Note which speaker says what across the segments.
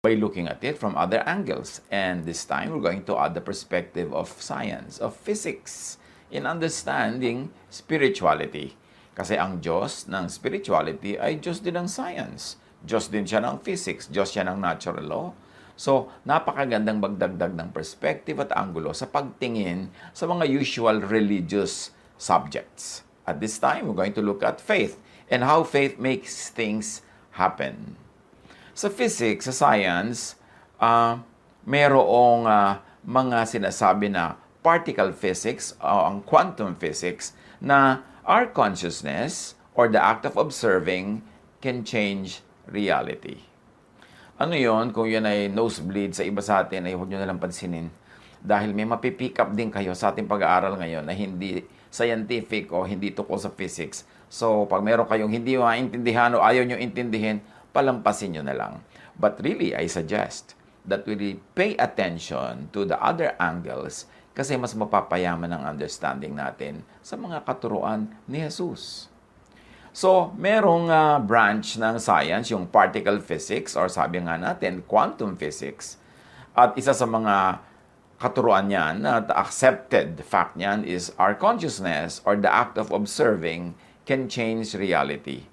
Speaker 1: by looking at it from other angles. And this time, we're going to add the perspective of science, of physics, in understanding spirituality. Kasi ang Diyos ng spirituality ay Diyos din ng science. Diyos din siya ng physics. Diyos siya ng natural law. So, napakagandang magdagdag ng perspective at anggulo sa pagtingin sa mga usual religious subjects. At this time, we're going to look at faith and how faith makes things happen. Sa physics, sa science, merong mga sinasabi na particle physics o ang quantum physics na our consciousness or the act of observing can change reality. Ano yon? Kung yun ay nosebleed sa iba sa atin, ay huwag nyo nalang pansinin. Dahil may mapipick up din kayo sa ating pag-aaral ngayon na hindi scientific o hindi tukol sa physics. So, pag meron kayong hindi maintindihan o ayaw nyo intindihin, palampasin nyo na lang. But really, I suggest that we pay attention to the other angles kasi mas mapapayaman ang understanding natin sa mga katuruan ni Jesus. So, merong branch ng science, yung particle physics, or sabi nga natin, quantum physics. At isa sa mga katuruan niyan, the accepted fact niyan is our consciousness or the act of observing can change reality.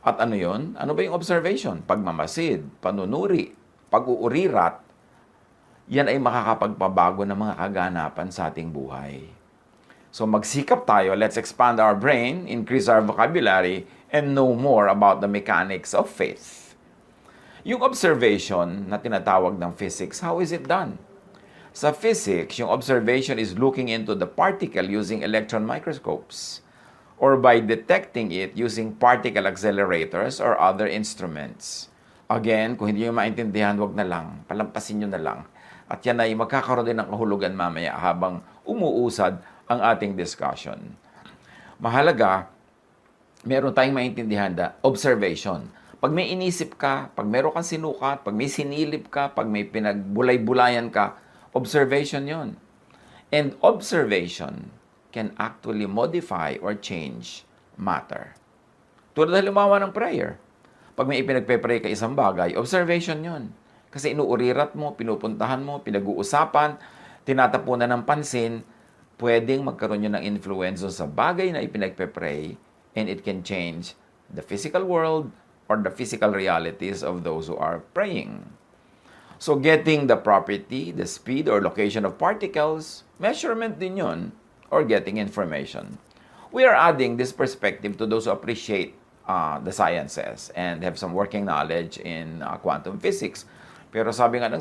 Speaker 1: At ano yon? Ano ba yung observation? Pagmamasid, panunuri, pag-uurirat, yan ay makakapagpabago ng mga kaganapan sa ating buhay. So magsikap tayo, let's expand our brain, increase our vocabulary, and know more about the mechanics of faith. Yung observation na tinatawag ng physics, how is it done? Sa physics, yung observation is looking into the particle using electron microscopes or by detecting it using particle accelerators or other instruments. Again, kung hindi nyo maintindihan, wag na lang, palampasin nyo na lang. At yan ay magkakaroon din ng kahulugan mamaya habang umuusad ang ating discussion. Mahalaga, meron tayong maintindihan na observation. Pag may inisip ka, pag meron kang sinukat, pag may sinilip ka, pag may pinagbulay-bulayan ka, observation yon. And observation can actually modify or change matter. Tulad halimbawa ng prayer. Pag may ipinagpe-pray ka isang bagay, observation yon. Kasi inuurirat mo, pinupuntahan mo, pinag-uusapan, tinatapunan ng pansin, pwedeng magkaroon yun ng influence sa bagay na ipinagpe-pray and it can change the physical world or the physical realities of those who are praying. So getting the property, the speed or location of particles, measurement din yun, or getting information. We are adding this perspective to those who appreciate the sciences and have some working knowledge in quantum physics. Pero sabi nga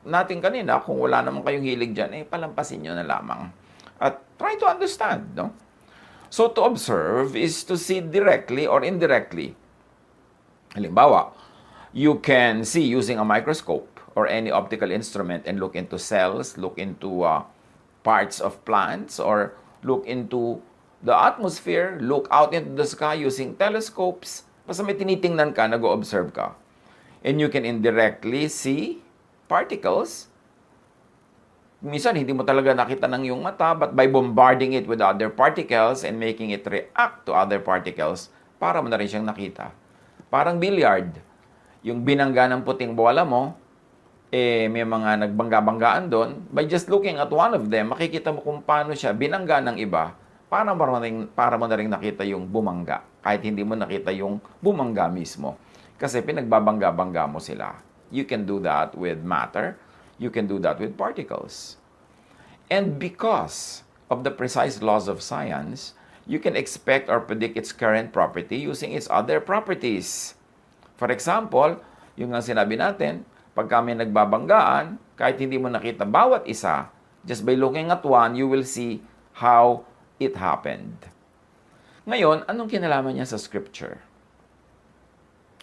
Speaker 1: natin kanina, kung wala naman kayong hilig dyan, palampasin nyo na lamang. At try to understand, no? So to observe is to see directly or indirectly. Halimbawa, you can see using a microscope or any optical instrument and look into cells, look into parts of plants, or look into the atmosphere, look out into the sky using telescopes. Basta may tinitingnan ka, nag-o-observe ka. And you can indirectly see particles. Minsan, hindi mo talaga nakita ng iyong mata, but by bombarding it with other particles and making it react to other particles, para mo na rin siyang nakita. Parang billiard. Yung binangga ng puting bola mo, may mga nagbangga-banggaan doon. By just looking at one of them, makikita mo kung paano siya binangga ng iba, para mo na rin nakita yung bumangga, kahit hindi mo nakita yung bumangga mismo. Kasi pinagbabangga-bangga mo sila. You can do that with matter. You can do that with particles. And because of the precise laws of science, you can expect or predict its current property using its other properties. For example, yung nga sinabi natin, pag kami nagbabanggaan, kahit hindi mo nakita bawat isa, just by looking at one, you will see how it happened. Ngayon, anong kinalaman niya sa scripture?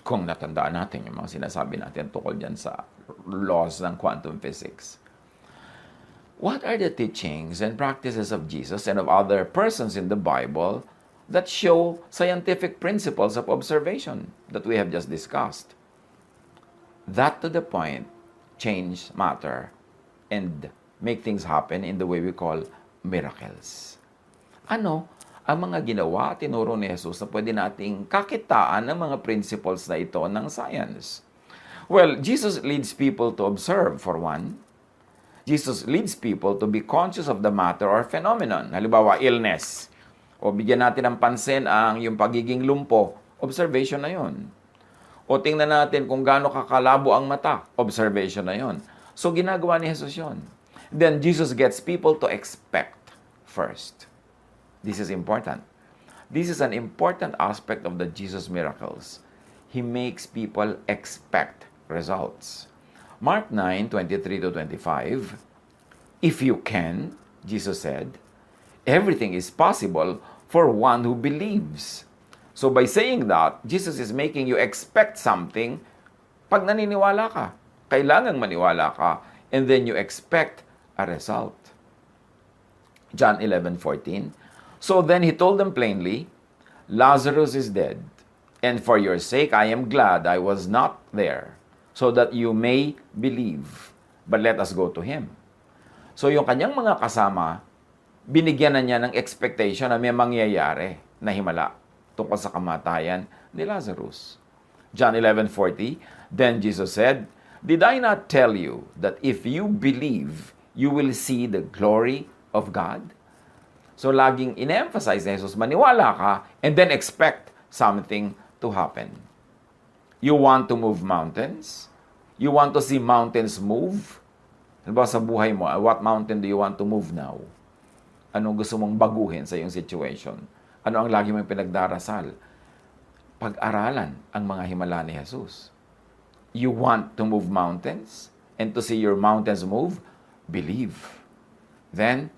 Speaker 1: Kung natandaan natin yung mga sinasabi natin tungkol dyan sa laws ng quantum physics. What are the teachings and practices of Jesus and of other persons in the Bible that show scientific principles of observation that we have just discussed? That to the point, change matter and make things happen in the way we call miracles. Ano ang mga ginawa at tinuro ni Jesus na pwede nating kakitaan ng mga principles na ito ng science? Well, Jesus leads people to observe, for one. Jesus leads people to be conscious of the matter or phenomenon. Halimbawa, illness. O bigyan natin ng pansin ang yung pagiging lumpo. Observation na yun. O tingnan natin kung gaano kakalabo ang mata. Observation na yun. So, ginagawa ni Jesus yun. Then, Jesus gets people to expect first. This is important. This is an important aspect of the Jesus miracles. He makes people expect results. Mark 9:23 to 25, if you can, Jesus said, everything is possible for one who believes. So by saying that, Jesus is making you expect something pag naniniwala ka. Kailangang maniwala ka, and then you expect a result. John 11:14, so then he told them plainly, Lazarus is dead, and for your sake I am glad I was not there, so that you may believe. But let us go to him. So yung kanyang mga kasama, binigyan na niya ng expectation na may mangyayari na himala tungkol sa kamatayan ni Lazarus. John 11:40, then Jesus said, did I not tell you that if you believe, you will see the glory of God? So laging in-emphasize ni Jesus, maniwala ka and then expect something to happen. You want to move mountains? You want to see mountains move? Halimbawa sa buhay mo, what mountain do you want to move now? Anong gusto mong baguhin sa iyong situation? Ano ang lagi mong pinagdarasal? Pag-aralan ang mga himala ni Jesus. You want to move mountains? And to see your mountains move? Believe. Then,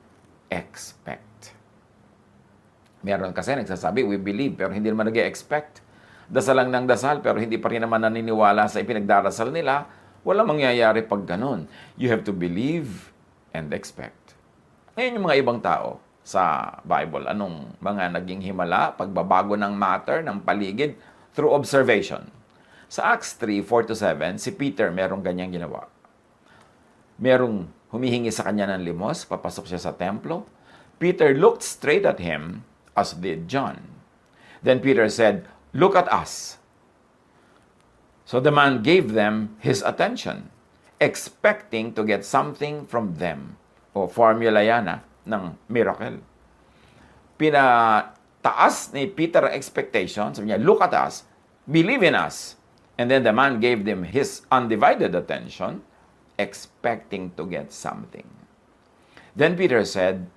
Speaker 1: expect. Meron kasi nagsasabi, we believe, pero hindi naman nag-expect. Dasal lang ng dasal, pero hindi pa rin naman naniniwala sa ipinagdarasal nila. Walang mangyayari pag ganun. You have to believe and expect. Ngayon yung mga ibang tao sa Bible, anong mga naging himala, pagbabago ng matter, ng paligid, through observation. Sa Acts 3:4-7, si Peter merong ganyang ginawa. Merong humihingi sa kanya ng limos, papasok siya sa templo. Peter looked straight at him, as did John. Then Peter said, look at us. So the man gave them his attention, expecting to get something from them. O formula yan ng miracle. Pinataas ni Peter ang expectation. Sabi niya, look at us, believe in us. And then the man gave them his undivided attention, expecting to get something. Then Peter said,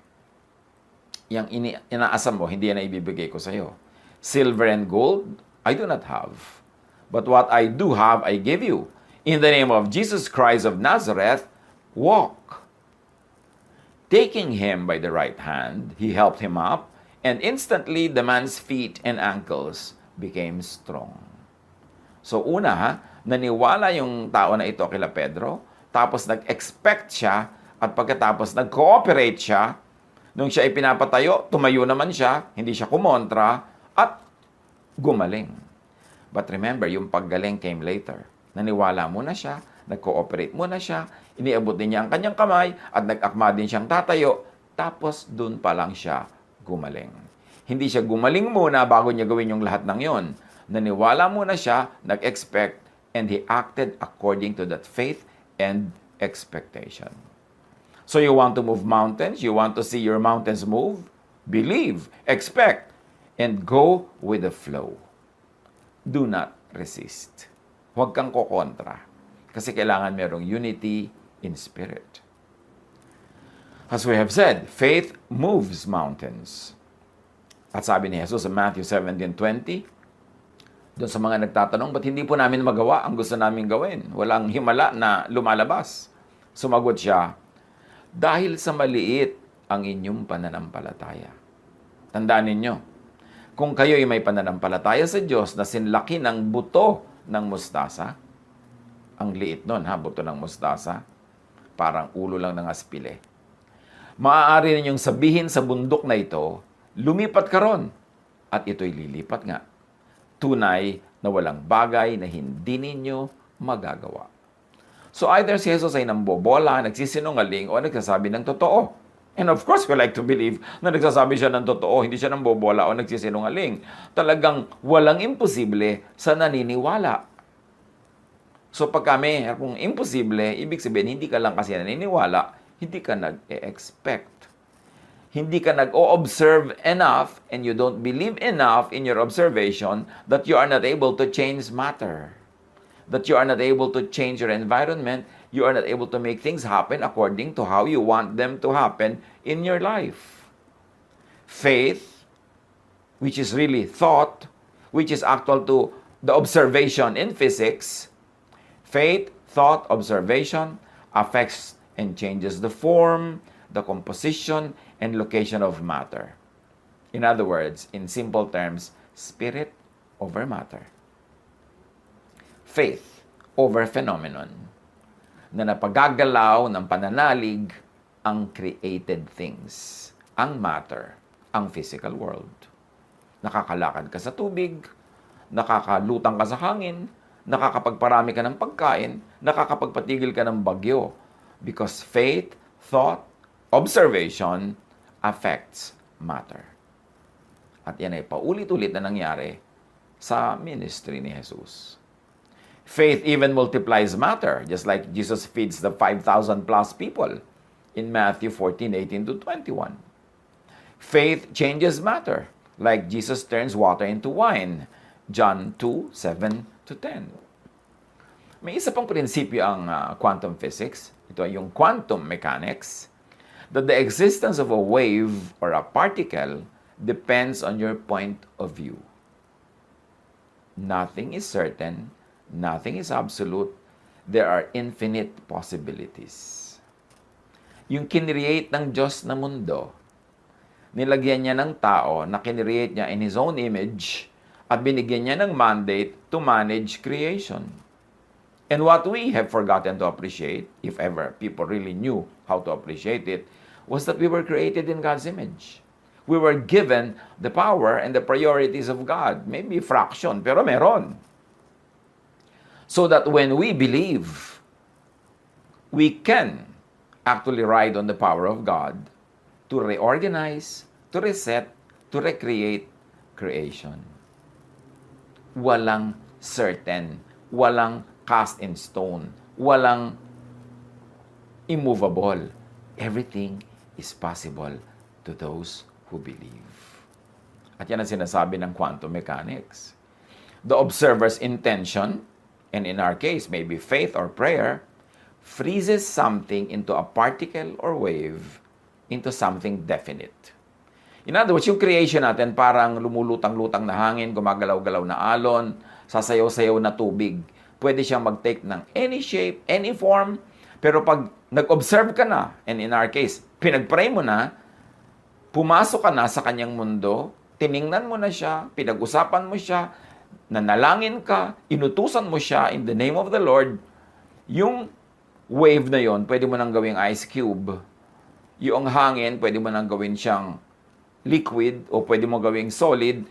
Speaker 1: yang inaasam mo, hindi yan na ibibigay ko sa iyo. Silver and gold, I do not have. But what I do have, I give you. In the name of Jesus Christ of Nazareth, walk. Taking him by the right hand, he helped him up, and instantly the man's feet and ankles became strong. So una, naniwala yung tao na ito kila Pedro, tapos nag-expect siya, at pagkatapos nag-cooperate siya. Nung siya ay pinapatayo, tumayo naman siya, hindi siya kumontra, at gumaling. But remember, yung paggaling came later. Naniwala muna siya, nag-cooperate muna siya, iniabot din niya ang kanyang kamay, at nag-akma din siyang tatayo, tapos dun pa lang siya gumaling. Hindi siya gumaling muna bago niya gawin yung lahat ng yon. Naniwala muna siya, nag-expect, and he acted according to that faith and expectation. So you want to move mountains? You want to see your mountains move? Believe, expect, and go with the flow. Do not resist. Huwag kang kokontra. Kasi kailangan merong unity in spirit. As we have said, faith moves mountains. At sabi ni Jesus sa Matthew 17:20, doon sa mga nagtatanong, ba't hindi po namin magawa ang gusto namin gawin? Walang himala na lumalabas. Sumagot siya, dahil sa maliit ang inyong pananampalataya. Tandaan ninyo, kung kayo ay may pananampalataya sa Diyos na sinlaki ng buto ng mustasa, ang liit nun buto ng mustasa, parang ulo lang ng aspile. Maaari ninyong sabihin sa bundok na ito, lumipat ka ron, at ito'y lilipat nga. Tunay na walang bagay na hindi ninyo magagawa. So either si Jesus ay nambobola, nagsisinungaling, o nagsasabi ng totoo. And of course, we like to believe na nagsasabi siya ng totoo, hindi siya nambobola o nagsisinungaling. Talagang walang imposible sa naniniwala. So pag kung imposible, ibig sabihin, hindi ka lang kasi naniniwala, hindi ka nag-expect. Hindi ka nag-o-observe enough and you don't believe enough in your observation that you are not able to change matter. That you are not able to change your environment. You are not able to make things happen according to how you want them to happen in your life. Faith, which is really thought, which is actual to the observation in physics, faith, thought, observation affects and changes the form, the composition, and location of matter. In other words, in simple terms, spirit over matter. Faith over phenomenon na napagagalaw ng pananalig ang created things, ang matter, ang physical world. Nakakalakad ka sa tubig, nakakalutang ka sa hangin, nakakapagparami ka ng pagkain, nakakapagpatigil ka ng bagyo. Because faith, thought, observation affects matter. At yan ay paulit-ulit na nangyari sa ministry ni Jesus. Faith even multiplies matter, just like Jesus feeds the 5,000 plus people in Matthew 14:18 to 21. Faith changes matter, like Jesus turns water into wine, John 2:7 to 10. May isa pang prinsipyo ang quantum physics. Ito ay yung quantum mechanics, that the existence of a wave or a particle depends on your point of view. Nothing is certain, nothing is absolute, there are infinite possibilities. Yung kinreate ng Diyos na mundo, nilagyan niya ng tao na kinreate niya in His own image at binigyan niya ng mandate to manage creation. And what we have forgotten to appreciate, if ever people really knew how to appreciate it, was that we were created in God's image. We were given the power and the priorities of God. Maybe fraction, pero meron. So that when we believe, we can actually ride on the power of God to reorganize, to reset, to recreate creation. Walang certain, walang cast in stone, walang immovable. Everything is possible to those who believe. At yan ang sinasabi ng quantum mechanics. The observer's intention, and in our case, maybe faith or prayer, freezes something into a particle or wave into something definite. In other words, yung creation natin parang lumulutang-lutang na hangin, gumagalaw-galaw na alon, sasayaw-sayaw na tubig. Pwede siyang mag-take ng any shape, any form, pero pag nag-observe ka na, and in our case, pinag-pray mo na, pumasok ka na sa kanyang mundo, tiningnan mo na siya, pinag-usapan mo siya, nanalangin ka, inutusan mo siya in the name of the Lord, yung wave na yon, pwede mo nang gawing ice cube. Yung hangin, pwede mo nang gawin siyang liquid o pwede mo gawing solid.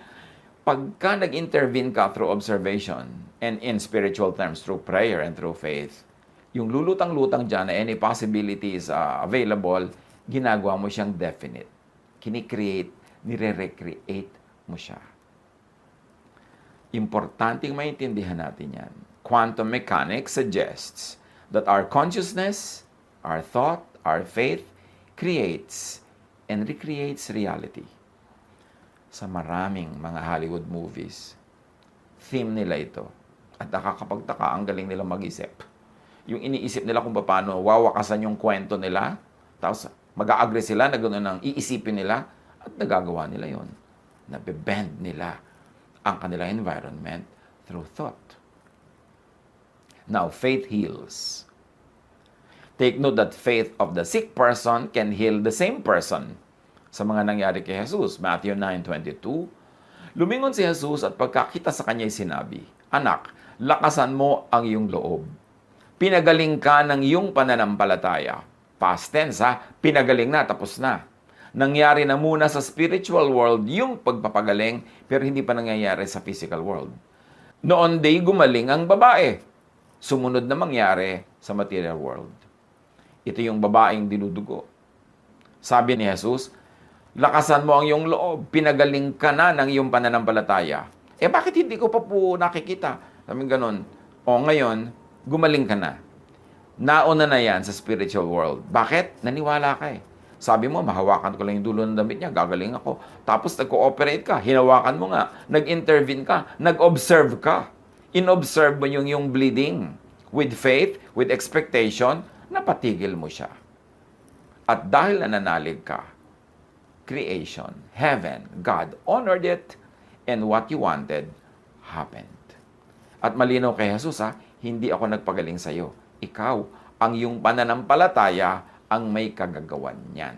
Speaker 1: Pagka nag-intervene ka through observation and in spiritual terms, through prayer and through faith, yung lulutang-lutang dyan na any possibilities available, ginagawa mo siyang definite. Kini-create, nire-recreate mo siya. Importanteng maintindihan natin yan. Quantum mechanics suggests that our consciousness, our thought, our faith creates and recreates reality. Sa maraming mga Hollywood movies, theme nila ito. At nakakapagtaka, ang galing nila mag-isip. Yung iniisip nila kung paano wawakasan yung kwento nila, tapos mag-a-agree sila na gano'n ang iisipin nila, at nagagawa nila yon. Nabe-bend nila ang kanilang environment through thought. Now, faith heals. Take note that faith of the sick person can heal the same person. Sa mga nangyari kay Jesus, Matthew 9:22, lumingon si Jesus at pagkakita sa kanya'y sinabi, "Anak, lakasan mo ang iyong loob. Pinagaling ka ng iyong pananampalataya." Past tense ha, pinagaling na, tapos na. Nangyari na muna sa spiritual world yung pagpapagaling, pero hindi pa nangyayari sa physical world. Noon day gumaling ang babae. Sumunod na mangyari sa material world. Ito yung babaeng dinudugo. Sabi ni Jesus, lakasan mo ang iyong loob, pinagaling ka na ng iyong pananampalataya. Bakit hindi ko pa po nakikita? Sabi ganon. O ngayon, gumaling ka na. Nauna na yan sa spiritual world. Bakit? Naniwala ka eh. Sabi mo, mahawakan ko lang yung dulo ng damit niya, gagaling ako. Tapos nag-cooperate ka, hinawakan mo nga, nag-intervene ka, nag-observe ka. In-observe mo yung bleeding. With faith, with expectation, napatigil mo siya. At dahil nananalig ka, creation, heaven, God honored it, and what you wanted happened. At malinaw kay Jesus, hindi ako nagpagaling sa iyo. Ikaw, ang iyong pananampalataya ang may kagagawan niyan.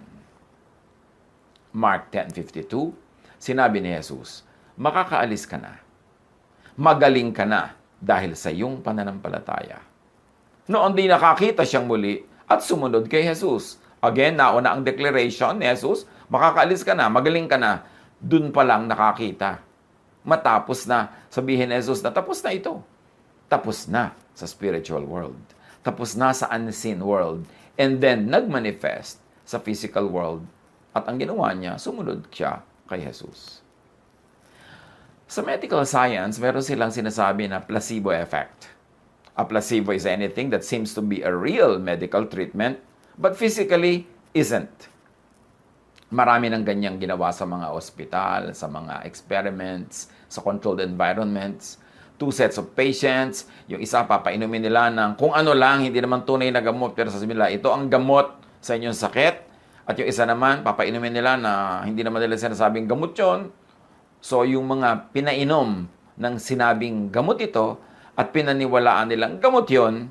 Speaker 1: Mark 10:52, sinabi ni Jesus, makakaalis ka na. Magaling ka na dahil sa iyong pananampalataya. Noon di nakakita siyang muli at sumunod kay Jesus. Again, nauna ang declaration ni Jesus, makakaalis ka na, magaling ka na. Dun pa lang nakakita. Matapos na, sabihin ni Jesus na tapos na ito. Tapos na sa spiritual world. Tapos na sa unseen world. And then, nagmanifest sa physical world. At ang ginawa niya, sumunod siya kay Jesus. Sa medical science, meron silang sinasabi na placebo effect. A placebo is anything that seems to be a real medical treatment, but physically isn't. Marami ng ganyang ginawa sa mga ospital, sa mga experiments, sa controlled environments. 2 sets of patients, yung isa papainumin nila ng kung ano lang, hindi naman tunay na gamot, pero sasabihin nila, ito ang gamot sa inyong sakit. At yung isa naman, papainumin nila na hindi naman nila sinasabing gamot yon. So yung mga pinainom ng sinabing gamot ito at pinaniwalaan nilang gamot yon,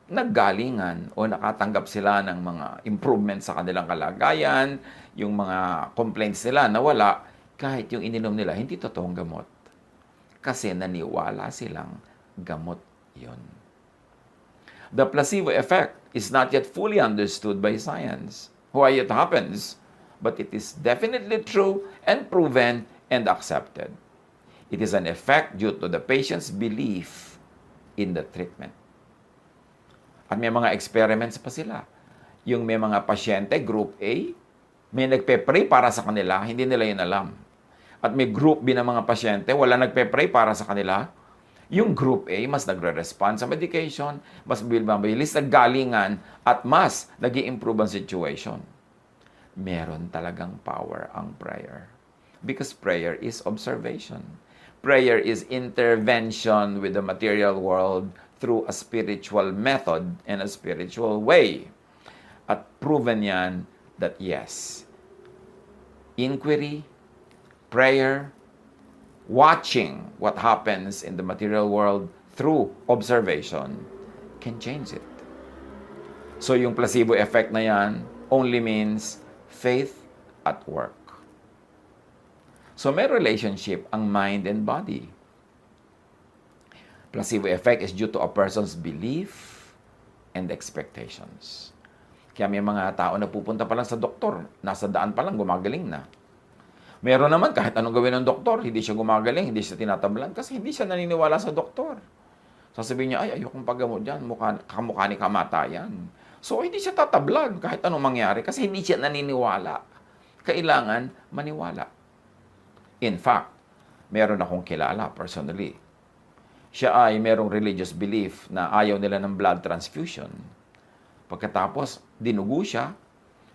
Speaker 1: naggalingan o nakatanggap sila ng mga improvements sa kanilang kalagayan, yung mga complaints nila nawala, kahit yung ininom nila hindi totoong gamot. Kasi naniwala silang gamot yon. The placebo effect is not yet fully understood by science. Why it happens, but it is definitely true and proven and accepted. It is an effect due to the patient's belief in the treatment. At may mga experiments pa sila. Yung may mga pasyente, group A, may nagpe-pray para sa kanila, hindi nila yun alam. At may group B ng mga pasyente, wala nagpe-pray para sa kanila. Yung group A, mas nagre-respond sa medication, mas mabilis naggalingan, at mas nag-i-improve ang situation. Meron talagang power ang prayer. Because prayer is observation. Prayer is intervention with the material world through a spiritual method and a spiritual way. At proven yan that yes, inquiry, prayer, watching what happens in the material world through observation can change it. So yung placebo effect na yan only means faith at work. So may relationship ang mind and body. Placebo effect is due to a person's belief and expectations. Kaya may mga tao na pupunta pa lang sa doktor, nasa daan pa lang, gumagaling na. Meron naman, kahit anong gawin ng doktor, hindi siya gumagaling, hindi siya tinatablan, kasi hindi siya naniniwala sa doktor. Sasabihin niya, ay, ayokong paggamot dyan, kamukha ni kamatayan. So, hindi siya tatablan kahit anong mangyari, kasi hindi siya naniniwala. Kailangan maniwala. In fact, meron akong kilala personally. Siya ay merong religious belief na ayaw nila ng blood transfusion. Pagkatapos, dinugo siya,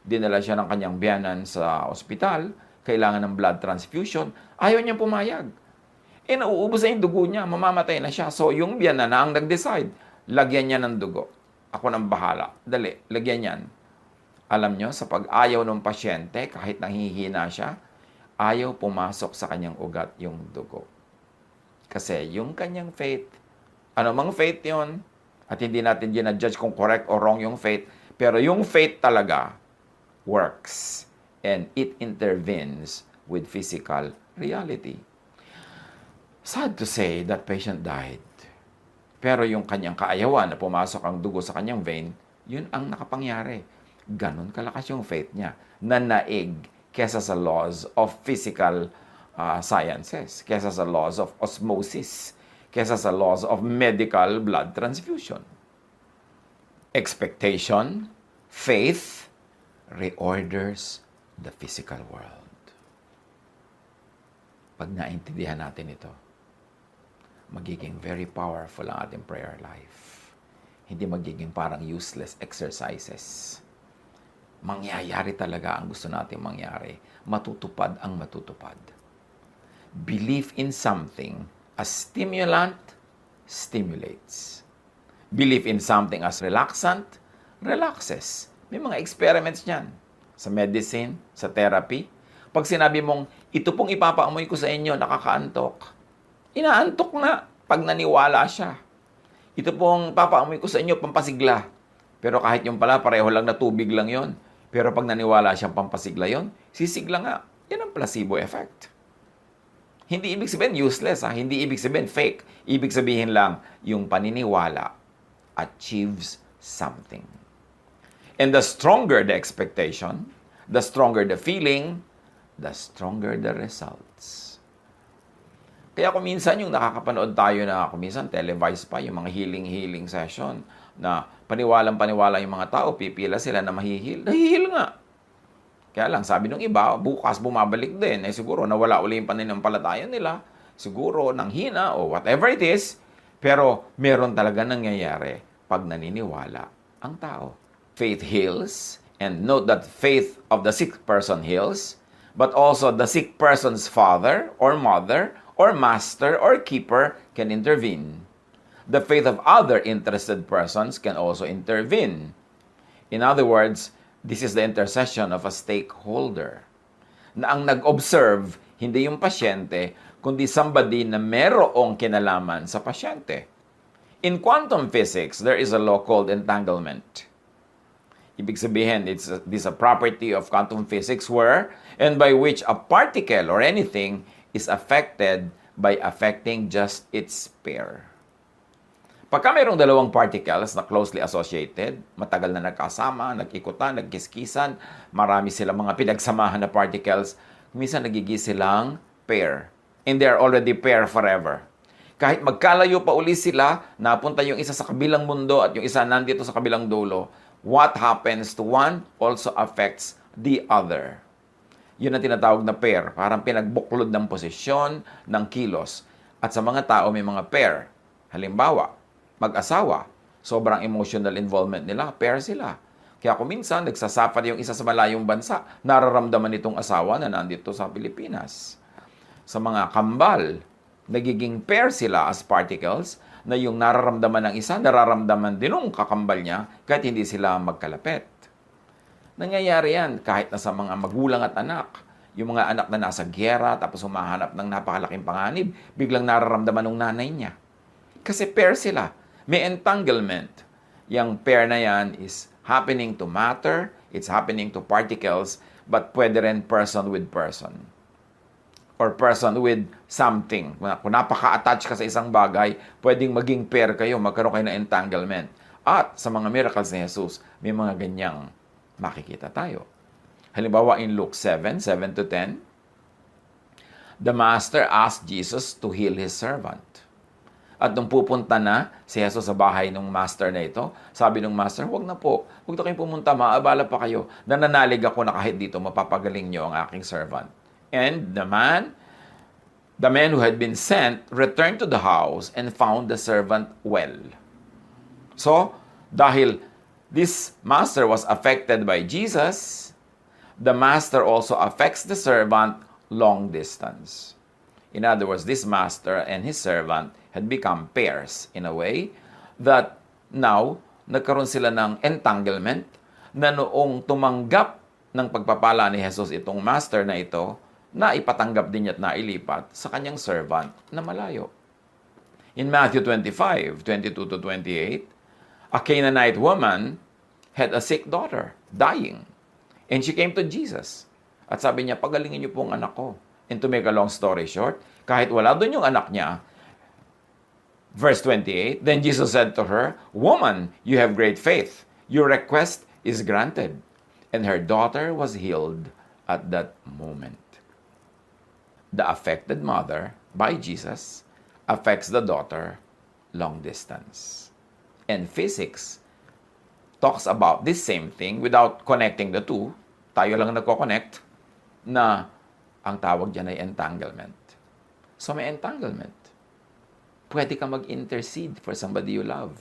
Speaker 1: dinala siya ng kanyang biyanan sa ospital, kailangan ng blood transfusion, ayaw niyang pumayag. Nauubos na yung dugo niya, mamamatay na siya. So, yung biyanan na ang nag-decide, lagyan niya ng dugo. Ako nang bahala. Dali, lagyan niyan. Alam niyo, sa pag-ayaw ng pasyente, kahit nanghihina siya, ayaw pumasok sa kanyang ugat yung dugo. Kasi yung kanyang faith, ano mang faith yon, at hindi natin ginadjudge kung correct or wrong yung faith, pero yung faith talaga works and it intervenes with physical reality. Sad to say that patient died. Pero yung kanyang kaayawan na pumasok ang dugo sa kanyang vein, yun ang nakapangyari. Ganon kalakas yung faith niya, na naig kesa sa laws of physical sciences, kesa sa laws of osmosis, kesa sa laws of medical blood transfusion. Expectation, faith, reorders the physical world. Pag naintindihan natin ito, magiging very powerful ang ating prayer life. hindi magiging parang useless exercises. Mangyayari talaga ang gusto natin mangyari. Matutupad ang matutupad. Belief in something as stimulant stimulates. Belief in something as relaxant relaxes. May mga experiments niyan. Sa medicine, sa therapy. Pag sinabi mong, ito pong ipapaamoy ko sa inyo, nakakaantok. Inaantok na pag naniwala siya. Ito pong papaamoy ko sa inyo, pampasigla. Pero kahit yung pala, pareho lang na tubig lang yon. Pero pag naniwala siyang pampasigla yon, sisigla nga. Yan ang placebo effect. Hindi ibig sabihin useless, ha? Hindi ibig sabihin fake. Ibig sabihin lang, yung paniniwala achieves something. And the stronger the expectation, the stronger the feeling, the stronger the results. Kaya kung minsan yung nakakapanood tayo na kung minsan televised pa yung mga healing session na paniwalang-paniwala yung mga tao, pipila sila na mahihil. Nahihil nga. Kaya lang, sabi nung iba, bukas bumabalik din. Eh siguro, nawala uli yung pananampalataya nila. Siguro, nang hina o whatever it is. Pero, meron talaga nangyayari pag naniniwala ang tao. Faith heals. And note that faith of the sick person heals. But also, the sick person's father or mother or master or keeper can intervene. The faith of other interested persons can also intervene. In other words, this is the intercession of a stakeholder. Na ang nag-observe, hindi yung pasyente, kundi somebody na merong kinalaman sa pasyente. In quantum physics, there is a law called entanglement. Ibig sabihin, this is a property of quantum physics where and by which a particle or anything is affected by affecting just its pair. Pagka mayroong dalawang particles na closely associated, matagal na nagkasama, nagkikutan, nagkiskisan, marami silang mga pinagsamahan na particles, minsan nagiging silang pair. And they are already pair forever. Kahit magkalayo pa uli sila, napunta yung isa sa kabilang mundo at yung isa nandito sa kabilang dulo, what happens to one also affects the other. Yun ang tinatawag na pair. Parang pinagbuklod ng posisyon, ng kilos. At sa mga tao may mga pair. Halimbawa, mag-asawa, sobrang emotional involvement nila, pair sila. Kaya kung minsan, nagsasuffer yung isa sa malayong bansa, nararamdaman itong asawa na nandito sa Pilipinas. Sa mga kambal, nagiging pair sila as particles na yung nararamdaman ng isa, nararamdaman din ng kakambal niya kahit hindi sila magkalapit. Nangyayari yan kahit na sa mga magulang at anak. Yung mga anak na nasa gyera tapos humahanap ng napakalaking panganib, biglang nararamdaman ng nanay niya. Kasi pair sila. May entanglement. Yung pair na yan is happening to matter, it's happening to particles, but pwede rin person with person. Or person with something. Kung napaka-attach ka sa isang bagay, pwedeng maging pair kayo, magkaroon kayo ng entanglement. At sa mga miracles ni Jesus, may mga ganyang makikita tayo. Halimbawa in Luke 7:7-10, the master asked Jesus to heal his servant. At nung pupunta na si Jesus sa bahay ng master na ito, sabi ng master, huwag na po. Huwag na kayong pumunta, maabala pa kayo. Nananalig ako na kahit dito, mapapagaling niyo ang aking servant. And the man who had been sent returned to the house and found the servant well. So, dahil this master was affected by Jesus, the master also affects the servant long distance. In other words, this master and his servant had become pairs in a way that now, nagkaroon sila ng entanglement na noong tumanggap ng pagpapala ni Jesus itong master na ito, na ipatanggap din niya at nailipat sa kanyang servant na malayo. In Matthew 25:22-28, a Canaanite woman had a sick daughter, dying. And she came to Jesus. At sabi niya, pagalingin niyo po ang anak ko. And to make a long story short, kahit wala doon yung anak niya, verse 28, then Jesus said to her, woman, you have great faith. Your request is granted. And her daughter was healed at that moment. The affected mother, by Jesus, affects the daughter long distance. And physics talks about this same thing without connecting the two. Tayo lang nagko-connect na ang tawag dyan ay entanglement. So may entanglement. Pwede ka mag-intercede for somebody you love.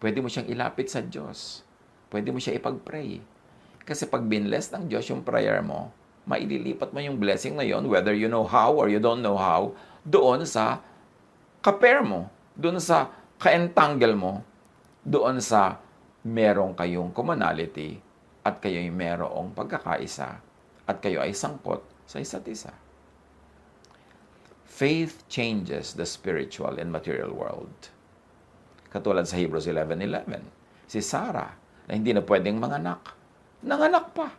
Speaker 1: Pwede mo siyang ilapit sa Diyos. Pwede mo siya ipag-pray. Kasi pag binless ng Diyos yung prayer mo, maililipat mo yung blessing na yon, whether you know how or you don't know how, doon sa ka-pair mo, doon sa ka-entangle mo, doon sa merong kayong commonality at kayo'y merong pagkakaisa at kayo ay sangkot sa isa't isa. Faith changes the spiritual and material world. Katulad sa Hebrews 11:11, si Sarah na hindi na pwedeng manganak, nanganak pa.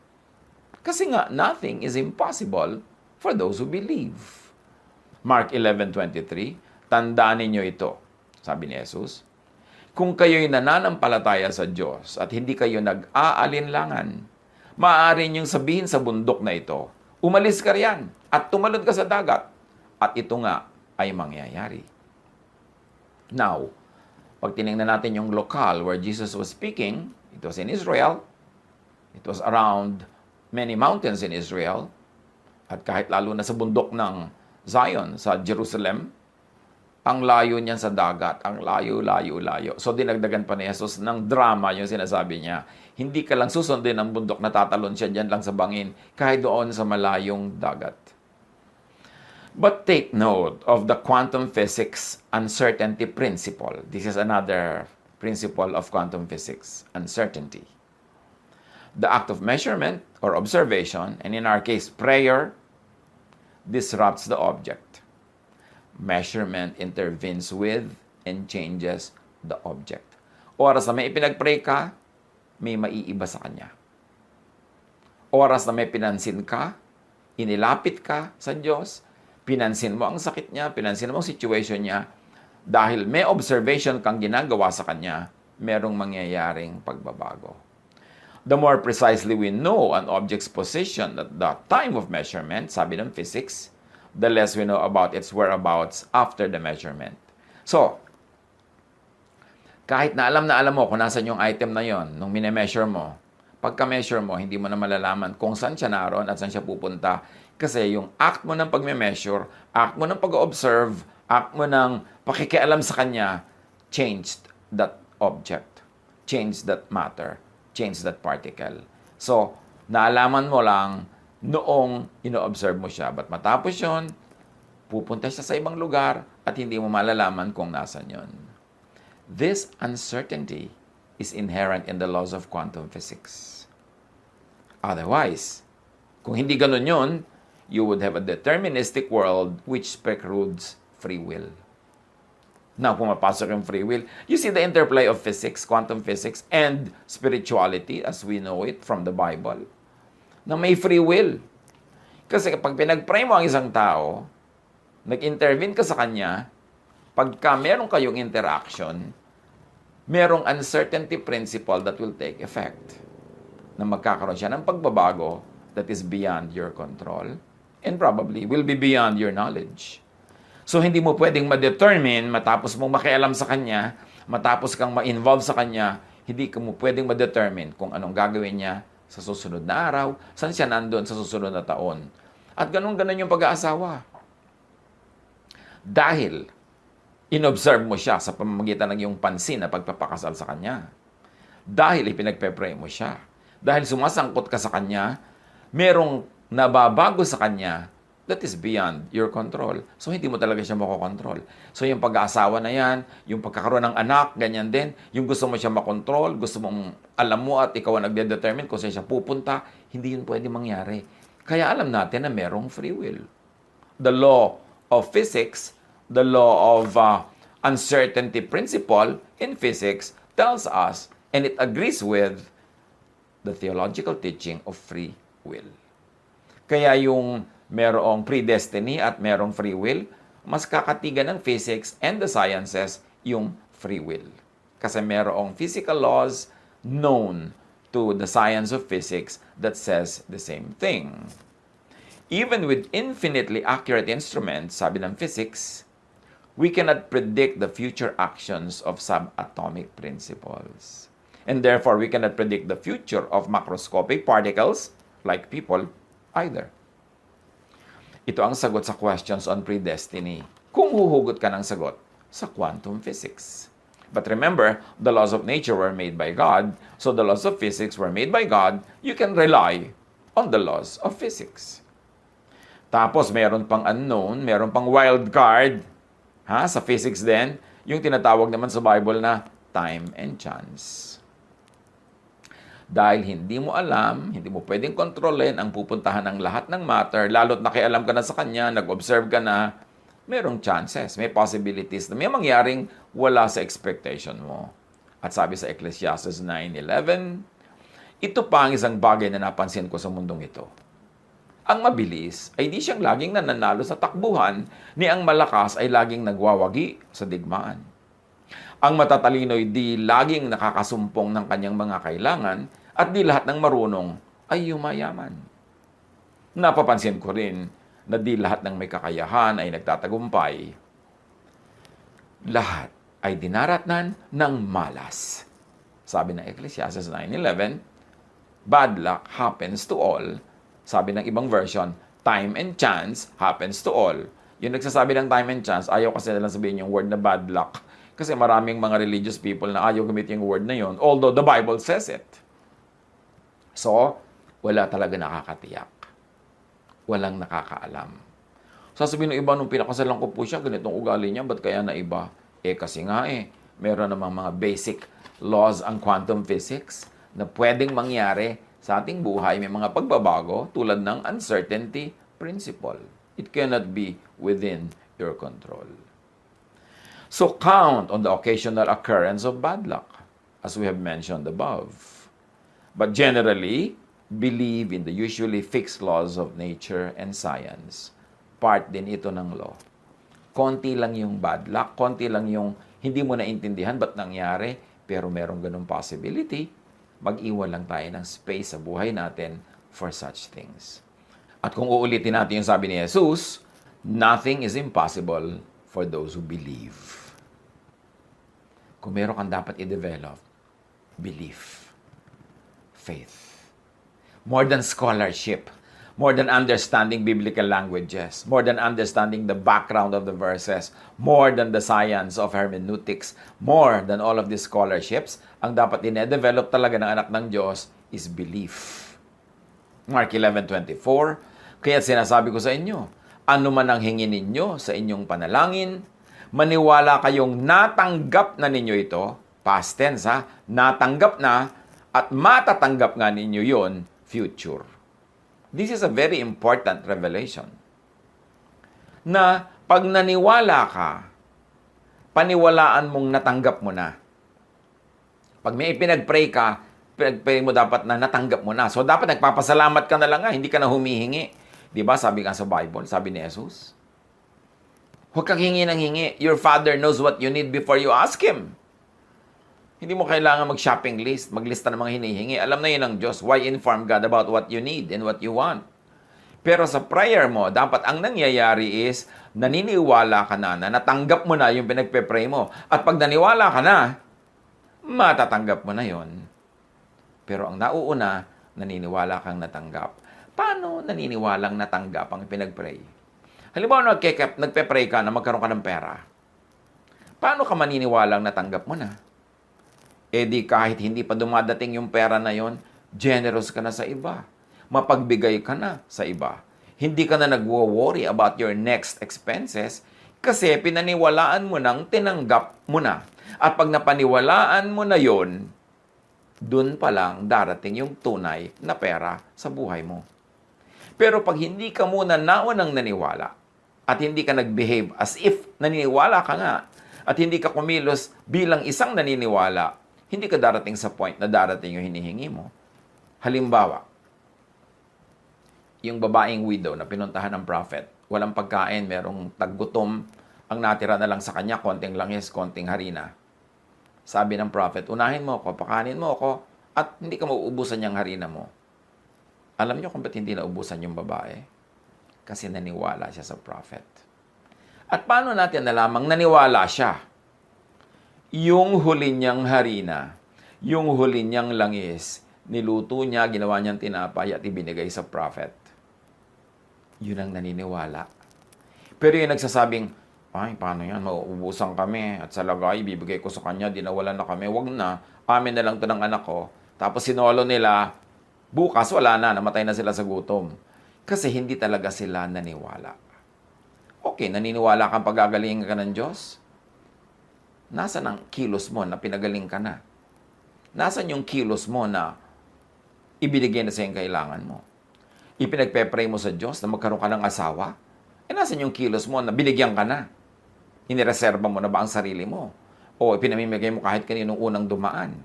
Speaker 1: Kasi nga, nothing is impossible for those who believe. Mark 11:23, tandaan ninyo ito, sabi ni Jesus, kung kayo'y nananampalataya sa Diyos at hindi kayo nag-aalinlangan, maaari niyong sabihin sa bundok na ito, umalis ka riyan at tumalon ka sa dagat, at ito nga ay mangyayari. Now, pag tinignan natin yung lokal where Jesus was speaking, it was in Israel, it was around many mountains in Israel, at kahit lalo na sa bundok ng Zion, sa Jerusalem, ang layo niyan sa dagat, ang layo. So dinagdagan pa ni Jesus ng drama yung sinasabi niya. Hindi ka lang susundin ang bundok na tatalon siya dyan lang sa bangin, kahit doon sa malayong dagat. But take note of the quantum physics uncertainty principle. This is another principle of quantum physics, uncertainty. The act of measurement or observation, and in our case, prayer, disrupts the object. Measurement intervenes with and changes the object. Oras na may ipinag-pray ka, may maiiba sa kanya. Oras na may pinansin ka, inilapit ka sa Diyos, pinansin mo ang sakit niya, pinansin mo ang situation niya, dahil may observation kang ginagawa sa kanya, merong mangyayaring pagbabago. The more precisely we know an object's position at the time of measurement, sabi ng physics, the less we know about its whereabouts after the measurement. So, kahit na alam mo kung nasan yung item na yon nung mine-measure mo, pagka-measure mo, hindi mo na malalaman kung saan siya naroon at saan siya pupunta. Kasi yung act mo ng pag-measure, act mo ng pag-observe, act mo ng pakikialam sa kanya, changed that object, changed that matter, changed that particle. So, naalaman mo lang noong ino-observe mo siya. But matapos yun, pupunta siya sa ibang lugar at hindi mo malalaman kung nasan yun. This uncertainty is inherent in the laws of quantum physics. Otherwise, kung hindi ganun yun, you would have a deterministic world which precludes free will. Now, pumapasok yung free will. You see the interplay of physics, quantum physics, and spirituality as we know it from the Bible. Na may free will. Kasi kapag pinag-pray mo ang isang tao, nag-intervene ka sa kanya, pagka meron kayong interaction, merong uncertainty principle that will take effect. Na magkakaroon siya ng pagbabago that is beyond your control and probably will be beyond your knowledge. So, hindi mo pwedeng ma-determine matapos mong makialam sa kanya, matapos kang ma-involve sa kanya, hindi mo pwedeng ma-determine kung anong gagawin niya sa susunod na araw, saan siya nandun sa susunod na taon. At ganun-ganun yung pag-aasawa. Dahil inobserve mo siya sa pamamagitan ng iyong pansin na pagpapakasal sa kanya. Dahil ipinagpe-pray mo siya. Dahil sumasangkot ka sa kanya, merong nababago sa kanya that is beyond your control. So, hindi mo talaga siya makokontrol. So, yung pag-aasawa na yan, yung pagkakaroon ng anak, ganyan din. Yung gusto mo siya makontrol, gusto mong alam mo at ikaw ang nagde-determine kung saan siya pupunta, hindi yun pwede mangyari. Kaya alam natin na merong free will. The law of physics, the law of uncertainty principle in physics tells us, and it agrees with, the theological teaching of free will. Kaya yung merong predestiny at merong free will, mas kakatigan ng physics and the sciences yung free will. Kasi merong physical laws known to the science of physics that says the same thing. Even with infinitely accurate instruments, sabi ng physics, we cannot predict the future actions of subatomic principles. And therefore, we cannot predict the future of macroscopic particles, like people, either. Ito ang sagot sa questions on predestiny. Kung huhugot ka ng sagot sa quantum physics. But remember, the laws of nature were made by God, so the laws of physics were made by God. You can rely on the laws of physics. Tapos, meron pang unknown, meron pang wild card, sa physics din, yung tinatawag naman sa Bible na time and chance. Dahil hindi mo alam, hindi mo pwedeng kontrolin ang pupuntahan ng lahat ng matter, lalo't nakialam ka na sa kanya, nag-observe ka na, merong chances, may possibilities na may mangyaring wala sa expectation mo. At sabi sa Ecclesiastes 9:11, ito pa ang isang bagay na napansin ko sa mundong ito. Ang mabilis ay di siyang laging nananalo sa takbuhan, ni ang malakas ay laging nagwawagi sa digmaan. Ang matatalino ay di laging nakakasumpong ng kanyang mga kailangan, at di lahat ng marunong ay yumayaman. Napapansin ko rin na di lahat ng may kakayahan ay nagtatagumpay. Lahat ay dinaratnan ng malas. Sabi ng Ecclesiastes 9:11, bad luck happens to all. Sabi ng ibang version, time and chance happens to all. Yung nagsasabi ng time and chance, ayaw kasi nilang sabihin yung word na bad luck. Kasi maraming mga religious people na ayaw gamitin yung word na yun, although the Bible says it. So, wala talaga nakakatiyak. Walang nakakaalam. Sasabihin ng iba, nung pinakasalan ko po siya, ganitong ugali niya, ba't kaya na iba? Kasi nga meron namang mga basic laws ang quantum physics na pwedeng mangyari sa ating buhay. May mga pagbabago tulad ng uncertainty principle. It cannot be within your control. So count on the occasional occurrence of bad luck, as we have mentioned above. But generally, believe in the usually fixed laws of nature and science. Part din ito ng law. Konti lang yung bad luck, konti lang yung hindi mo naintindihan ba't nangyari, pero merong ganung possibility. Mag-iwan lang tayo ng space sa buhay natin for such things. At kung uulitin natin yung sabi ni Jesus, nothing is impossible for those who believe. Kung meron kang dapat i-develop, belief. Faith. More than scholarship, more than understanding biblical languages, more than understanding the background of the verses, more than the science of hermeneutics, more than all of these scholarships, ang dapat ine-develop talaga ng anak ng Diyos is belief. Mark 11:24, kaya sinasabi ko sa inyo, ano man ang hingin ninyo sa inyong panalangin, maniwala kayong natanggap na ninyo ito, past tense natanggap na, at matatanggap nga ninyo yon future. This is a very important revelation. Na pag naniwala ka, paniwalaan mong natanggap mo na. Pag may pinag-pray ka, pinag-pray mo dapat na natanggap mo na. So dapat nagpapasalamat ka na lang hindi ka na humihingi. Di ba? Sabi nga sa Bible, sabi ni Jesus. Huwag kang hingi ng hingi. Your Father knows what you need before you ask Him. Hindi mo kailangan mag-shopping list, maglista ng mga hinihingi. Alam na yun ng Diyos. Why inform God about what you need and what you want? Pero sa prayer mo, dapat ang nangyayari is, naniniwala ka na natanggap mo na yung pinagpe-pray mo. At pag naniwala ka na, matatanggap mo na yon. Pero ang nauuna, naniniwala kang natanggap. Paano naniniwalang natanggap ang pinag-pray? Halimbawa, nagpe-pray ka na magkaroon ka ng pera. Paano ka maniniwalang natanggap mo na? Di kahit hindi pa dumadating yung pera na yon, generous ka na sa iba. Mapagbigay ka na sa iba. Hindi ka na nagwo-worry about your next expenses kasi pinaniwalaan mo nang tinanggap mo na. At pag napaniwalaan mo na yon, dun pa lang darating yung tunay na pera sa buhay mo. Pero pag hindi ka muna naunang naniwala at hindi ka nag-behave as if naniniwala ka nga at hindi ka kumilos bilang isang naniniwala, hindi ka darating sa point na darating yung hinihingi mo. Halimbawa, yung babaeng widow na pinuntahan ng prophet, walang pagkain, merong taggutom, ang natira na lang sa kanya, konting langis, konting harina. Sabi ng prophet, unahin mo ako, pakanin mo ako, at hindi ka mauubusan yung harina mo. Alam niyo kung ba't hindi naubusan yung babae? Kasi naniwala siya sa prophet. At paano natin nalamang naniwala siya? Yung huli niyang harina, yung huli niyang langis, niluto niya, ginawa niyang tinapay at ibinigay sa prophet. Yun ang naniniwala. Pero yung nagsasabing, Ay, paano yan? Mauubusan kami at sa lagay, bibigay ko sa kanya, dinawalan na kami. Wag na, amin na lang to ng anak ko. Tapos sinolo nila, bukas wala na, namatay na sila sa gutom. Kasi hindi talaga sila naniwala. Okay, naniniwala kang pagagaling ka ng Diyos? Nasaan ang kilos mo na pinagaling ka na? Nasaan yung kilos mo na ibinigay na sa yung kailangan mo? Ipinagpe-pray mo sa Diyos na magkaroon ka ng asawa? Nasaan yung kilos mo na binigyan ka na? Inireserba mo na ba ang sarili mo? O ipinamimigay mo kahit kaninong unang dumaan?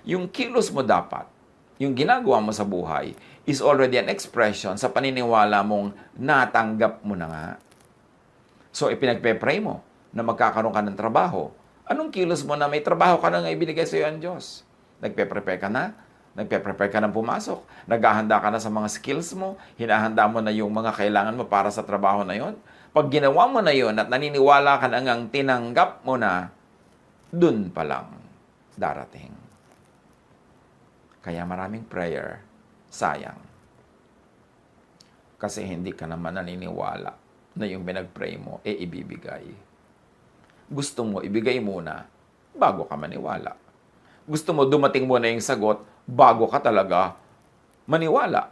Speaker 1: Yung kilos mo dapat, yung ginagawa mo sa buhay, is already an expression sa paniniwala mong natanggap mo na nga. So, ipinagpe-pray mo na magkakaroon ka ng trabaho. Anong kilos mo na may trabaho ka na nga ibinigay sa iyo ang Diyos? Nagpe-prepare ka na? Nagpe-prepare ka ng pumasok? Naghahanda ka na sa mga skills mo? Hinahanda mo na yung mga kailangan mo para sa trabaho na yon? Pag ginawa mo na yon at naniniwala ka na ngang tinanggap mo na, dun pa lang darating. Kaya maraming prayer, sayang. Kasi hindi ka naman naniniwala na yung pinag-pray mo, ibibigay. Gusto mo, ibigay muna bago ka maniwala. Gusto mo, dumating muna yung sagot bago ka talaga maniwala.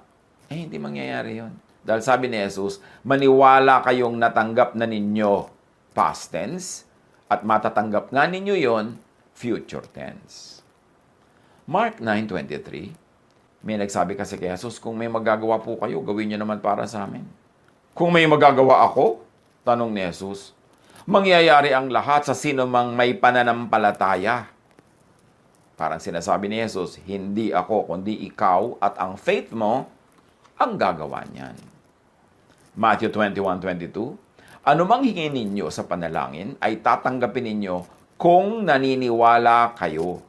Speaker 1: Hindi mangyayari yon. Dahil sabi ni Jesus, maniwala kayong natanggap na ninyo past tense at matatanggap nga ninyo yon future tense. Mark 9:23, may nagsabi kasi kay Jesus, kung may magagawa po kayo, gawin niyo naman para sa amin. Kung may magagawa ako, tanong ni Jesus, mangyayari ang lahat sa sino mang may pananampalataya. Parang sinasabi ni Jesus, hindi ako, kundi ikaw at ang faith mo ang gagawa niyan. Matthew 21:22, anumang hingin ninyo sa panalangin ay tatanggapin ninyo kung naniniwala kayo.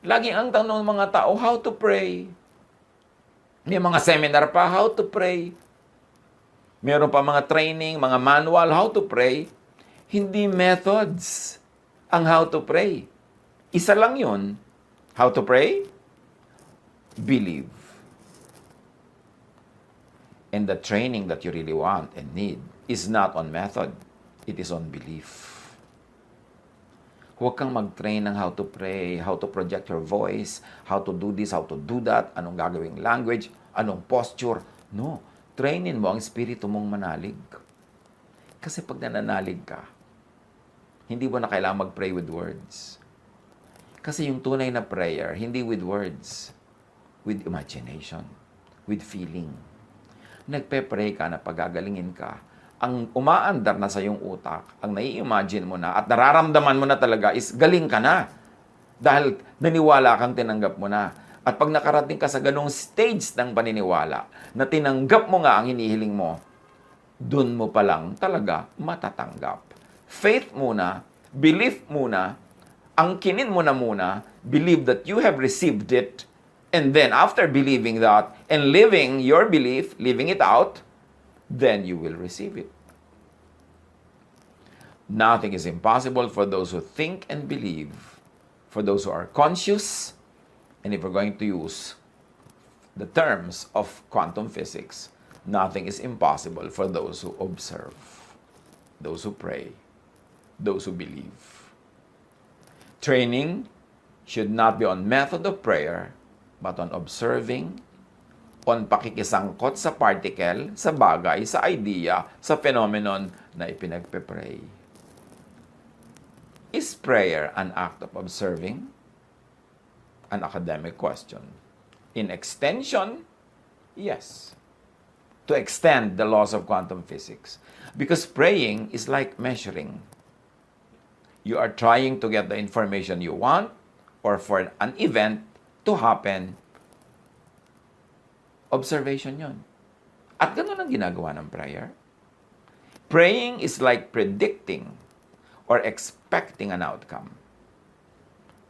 Speaker 1: Laging ang tanong ng mga tao, how to pray? May mga seminar pa, how to pray? Meron pa mga training, mga manual, how to pray. Hindi methods ang how to pray. Isa lang yun. How to pray? Believe. And the training that you really want and need is not on method. It is on belief. Huwag kang mag-train ng how to pray, how to project your voice, how to do this, how to do that, anong gagawing language, anong posture. No. Trainin mo ang espiritu mong manalig. Kasi pag nananalig ka, hindi mo na kailangan mag-pray with words. Kasi yung tunay na prayer, hindi with words, with imagination, with feeling. Nagpe-pray ka na pagagalingin ka, ang umaandar na sa iyong utak, ang nai-imagine mo na at nararamdaman mo na talaga is galing ka na. Dahil naniwala kang tinanggap mo na. At pag nakarating ka sa ganong stage ng paniniwala, na tinanggap mo nga ang hinihiling mo, dun mo pa lang talaga matatanggap. Faith muna, belief muna, angkinin mo na muna, believe that you have received it, and then after believing that, and living your belief, living it out, then you will receive it. Nothing is impossible for those who think and believe, for those who are conscious. And if we're going to use the terms of quantum physics, nothing is impossible for those who observe, those who pray, those who believe. Training should not be on method of prayer, but on observing, on pakikisangkot sa particle, sa bagay, sa idea, sa phenomenon na ipinagpe-pray. Is prayer an act of observing? An academic question. In extension, yes. To extend the laws of quantum physics. Because praying is like measuring. You are trying to get the information you want or for an event to happen. Observation yon. At ganun ang ginagawa ng prayer. Praying is like predicting or expecting an outcome.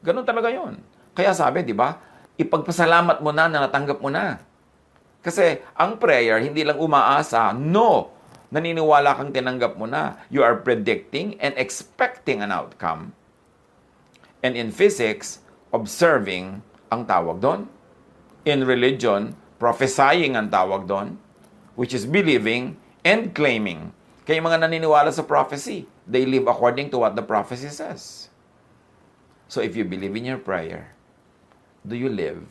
Speaker 1: Ganun talaga yon. Kaya sabi, di ba, ipagpasalamat mo na natanggap mo na. Kasi ang prayer, hindi lang umaasa. No! Naniniwala kang tinanggap mo na. You are predicting and expecting an outcome. And in physics, observing ang tawag doon. In religion, prophesying ang tawag doon, which is believing and claiming. Kaya yung mga naniniwala sa prophecy, they live according to what the prophecy says. So if you believe in your prayer, do you live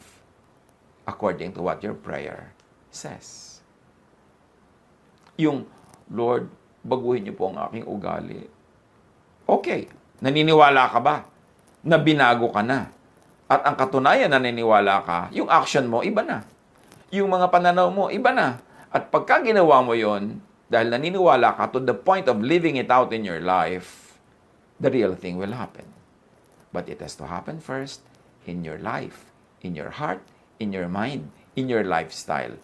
Speaker 1: according to what your prayer says? Yung, Lord, baguhin niyo po ang aking ugali. Okay, naniniwala ka ba na binago ka na? At ang katunayan naniniwala ka, yung action mo, iba na. Yung mga pananaw mo, iba na. At pagka ginawa mo yon, dahil naniniwala ka to the point of living it out in your life, the real thing will happen. But it has to happen first in your life, in your heart, in your mind, in your lifestyle.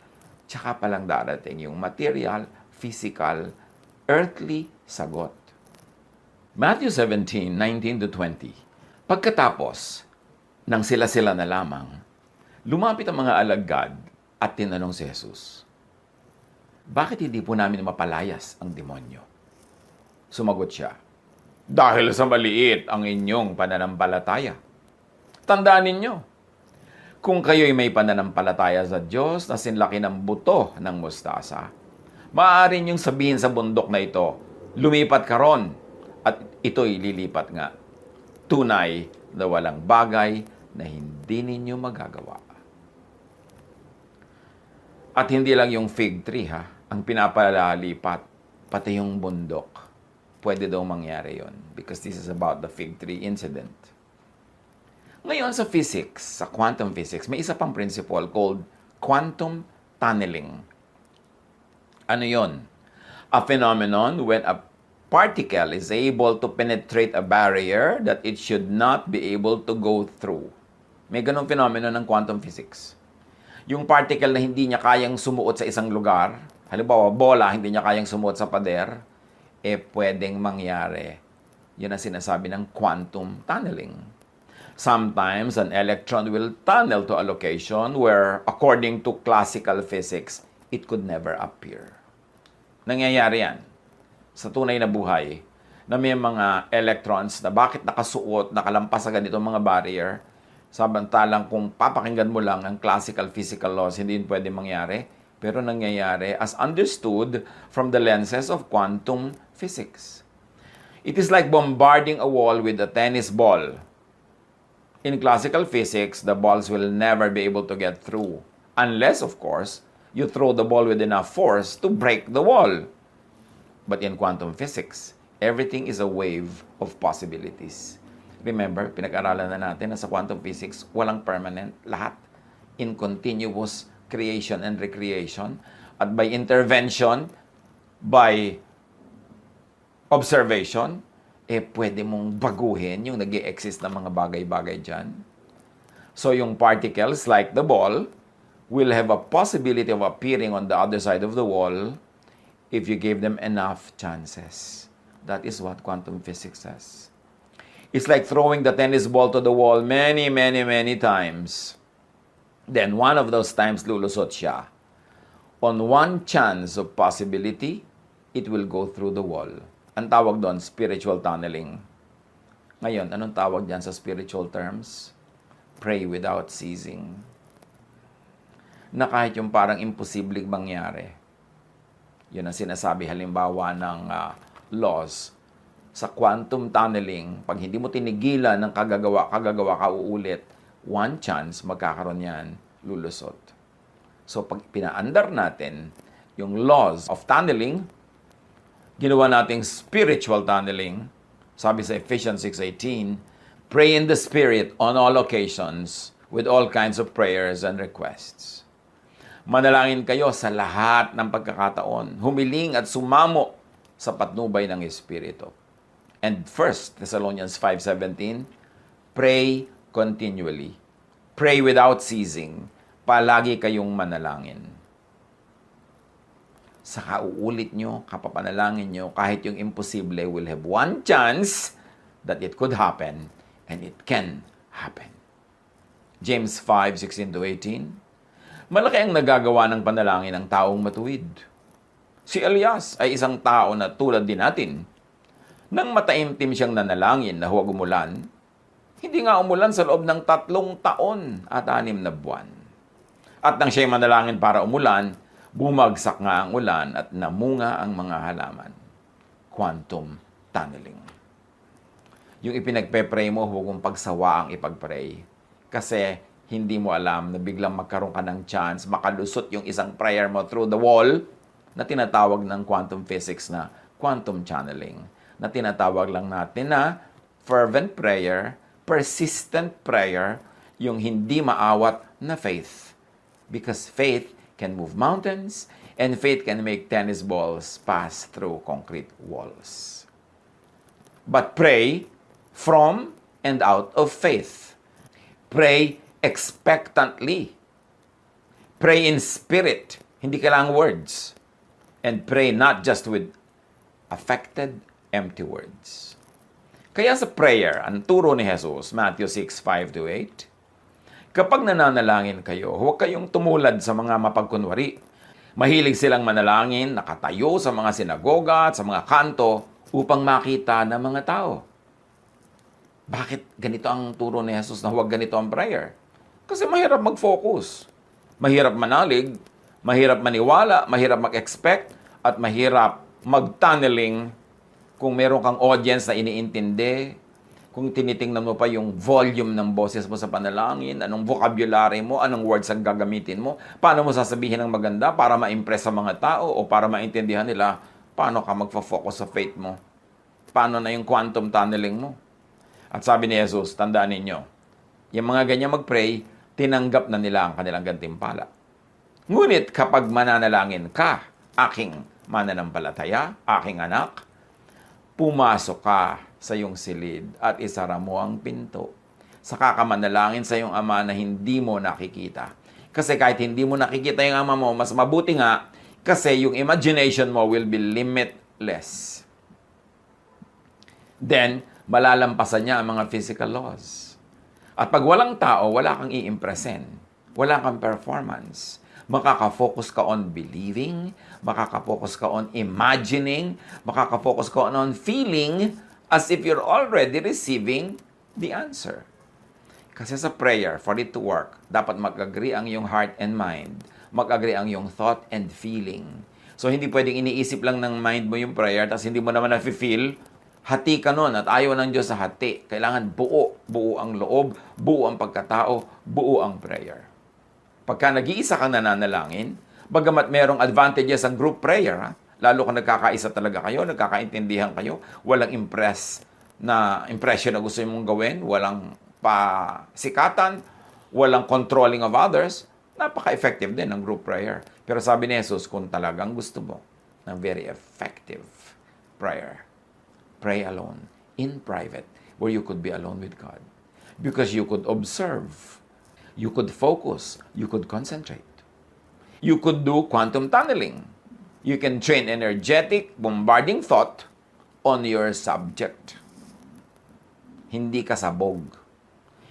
Speaker 1: Tsaka palang darating yung material, physical, earthly sagot. Matthew 17:19-20. Pagkatapos ng sila-sila na lamang, lumapit ang mga alagad at tinanong si Jesus, bakit hindi po namin mapalayas ang demonyo? Sumagot siya, dahil sa maliit ang inyong pananampalataya. Tandaan ninyo, kung kayo'y may pananampalataya sa Diyos na sinlaki ng buto ng mustasa, maaari niyong sabihin sa bundok na ito, lumipat ka ron, at ito'y lilipat nga. Tunay na walang bagay na hindi ninyo magagawa. At hindi lang yung fig tree, ang pinapalalipat, pati yung bundok. Pwede daw mangyari yon because this is about the fig tree incident. Ngayon sa physics, sa quantum physics, may isa pang principle called quantum tunneling. Ano yon? A phenomenon when a particle is able to penetrate a barrier that it should not be able to go through. May ganong phenomenon ng quantum physics. Yung particle na hindi niya kayang sumuot sa isang lugar, halimbawa bola, hindi niya kayang sumuot sa pader, pwedeng mangyari. Yun ang sinasabi ng quantum tunneling. Sometimes, an electron will tunnel to a location where, according to classical physics, it could never appear. Nangyayari yan sa tunay na buhay na may mga electrons na bakit nakasuot, nakalampas sa ganitong mga barrier, samantalang kung papakinggan mo lang ang classical physical laws, hindi yun pwede mangyari, pero nangyayari as understood from the lenses of quantum physics. It is like bombarding a wall with a tennis ball. In classical physics, the balls will never be able to get through, unless, of course, you throw the ball with enough force to break the wall. But in quantum physics, everything is a wave of possibilities. Remember, pinag-aralan na natin na sa quantum physics, walang permanent, lahat in continuous creation and recreation. At by intervention, by observation, pwede mong baguhin yung nag-i-exist na mga bagay-bagay dyan. So yung particles, like the ball, will have a possibility of appearing on the other side of the wall if you give them enough chances. That is what quantum physics says. It's like throwing the tennis ball to the wall many, many, many times. Then one of those times lulusot siya. On one chance of possibility, it will go through the wall. Ang tawag doon, spiritual tunneling. Ngayon, anong tawag dyan sa spiritual terms? Pray without ceasing. Na kahit yung parang imposibleng mangyari, yun ang sinasabi halimbawa ng laws. Sa quantum tunneling, pag hindi mo tinigilan ng kagagawa ka uulit, one chance magkakaroon yan, lulusot. So pag pinaandar natin yung laws of tunneling, ginawa nating spiritual tunneling, sabi sa Ephesians 6:18, pray in the Spirit on all occasions with all kinds of prayers and requests. Manalangin kayo sa lahat ng pagkakataon, humiling at sumamo sa patnubay ng Espiritu. And 1 Thessalonians 5:17, pray continually. Pray without ceasing. Palagi kayong manalangin. Sa kauulit nyo, kapapanalangin nyo, kahit yung imposible will have one chance that it could happen and it can happen. James 5:16-18, malaki ang nagagawa ng panalangin ng taong matuwid. Si Elias ay isang tao na tulad din natin. Nang mataimtim siyang nanalangin na huwag umulan, hindi nga umulan sa loob ng 3 taon at 6 na buwan. At nang siya'y manalangin para umulan, bumagsak nga ang ulan at namunga ang mga halaman. quantum tunneling. Yung ipinagpe-pray mo, huwag mong pagsawa ang ipag-pray. Kasi hindi mo alam na biglang magkaroon ka ng chance, makalusot yung isang prayer mo through the wall na tinatawag ng quantum physics na quantum channeling. Na tinatawag lang natin na fervent prayer, persistent prayer, yung hindi maawat na faith. Because faith can move mountains and faith can make tennis balls pass through concrete walls. But pray from and out of faith. Pray expectantly. Pray in spirit. Hindi kailangang words. And pray not just with affected, empty words. Kaya sa prayer, ang turo ni Jesus, Matthew 6:5-8, kapag nananalangin kayo, huwag kayong tumulad sa mga mapagkunwari. Mahilig silang manalangin, nakatayo sa mga sinagoga at sa mga kanto upang makita ng mga tao. Bakit ganito ang turo ni Jesus na huwag ganito ang prayer? Kasi mahirap mag-focus. Mahirap manalig, mahirap maniwala, mahirap mag-expect, at mahirap mag-tunneling kung meron kang audience na iniintindi, kung tinitingnan mo pa yung volume ng boses mo sa panalangin, anong vocabulary mo, anong words ang gagamitin mo, paano mo sasabihin ng maganda para ma-impress sa mga tao o para maintindihan nila paano ka magfo-focus sa faith mo. Paano na yung quantum tunneling mo. At sabi ni Jesus, tandaan ninyo, yung mga ganyan mag-pray, tinanggap na nila ang kanilang gantimpala. Ngunit kapag mananalangin ka, aking mananampalataya, aking anak, pumasok ka sa iyong silid at isara mo ang pinto. Saka ka manalangin sa iyong ama na hindi mo nakikita. Kasi kahit hindi mo nakikita yung ama mo, mas mabuti nga kasi yung imagination mo will be limitless. Then, malalampasan niya ang mga physical laws. At pag walang tao, wala kang i-impressen. Wala kang performance. Makaka-focus ka on believing, makaka-focus ka on imagining, makaka-focus ka on feeling as if you're already receiving the answer. Kasi sa prayer, for it to work, dapat mag-agree ang iyong heart and mind. Mag-agree ang iyong thought and feeling. So, hindi pwedeng iniisip lang ng mind mo yung prayer, tapos hindi mo naman na-feel. Hati ka nun at ayaw ng Diyos sa hati. Kailangan buo. Buo ang loob, buo ang pagkatao, buo ang prayer. Pagka nag-iisa kang nananalangin, bagamat merong advantages ang group prayer, lalo kung nagkakaisa talaga kayo, nagkakaintindihan kayo, walang impression na gusto mong gawin, walang pasikatan, walang controlling of others, napaka-effective din ang group prayer. Pero sabi ni Jesus, kung talagang gusto mo ng very effective prayer, pray alone, in private, where you could be alone with God. Because you could observe, you could focus, you could concentrate. You could do quantum tunneling. You can train energetic, bombarding thought on your subject. Hindi ka sabog.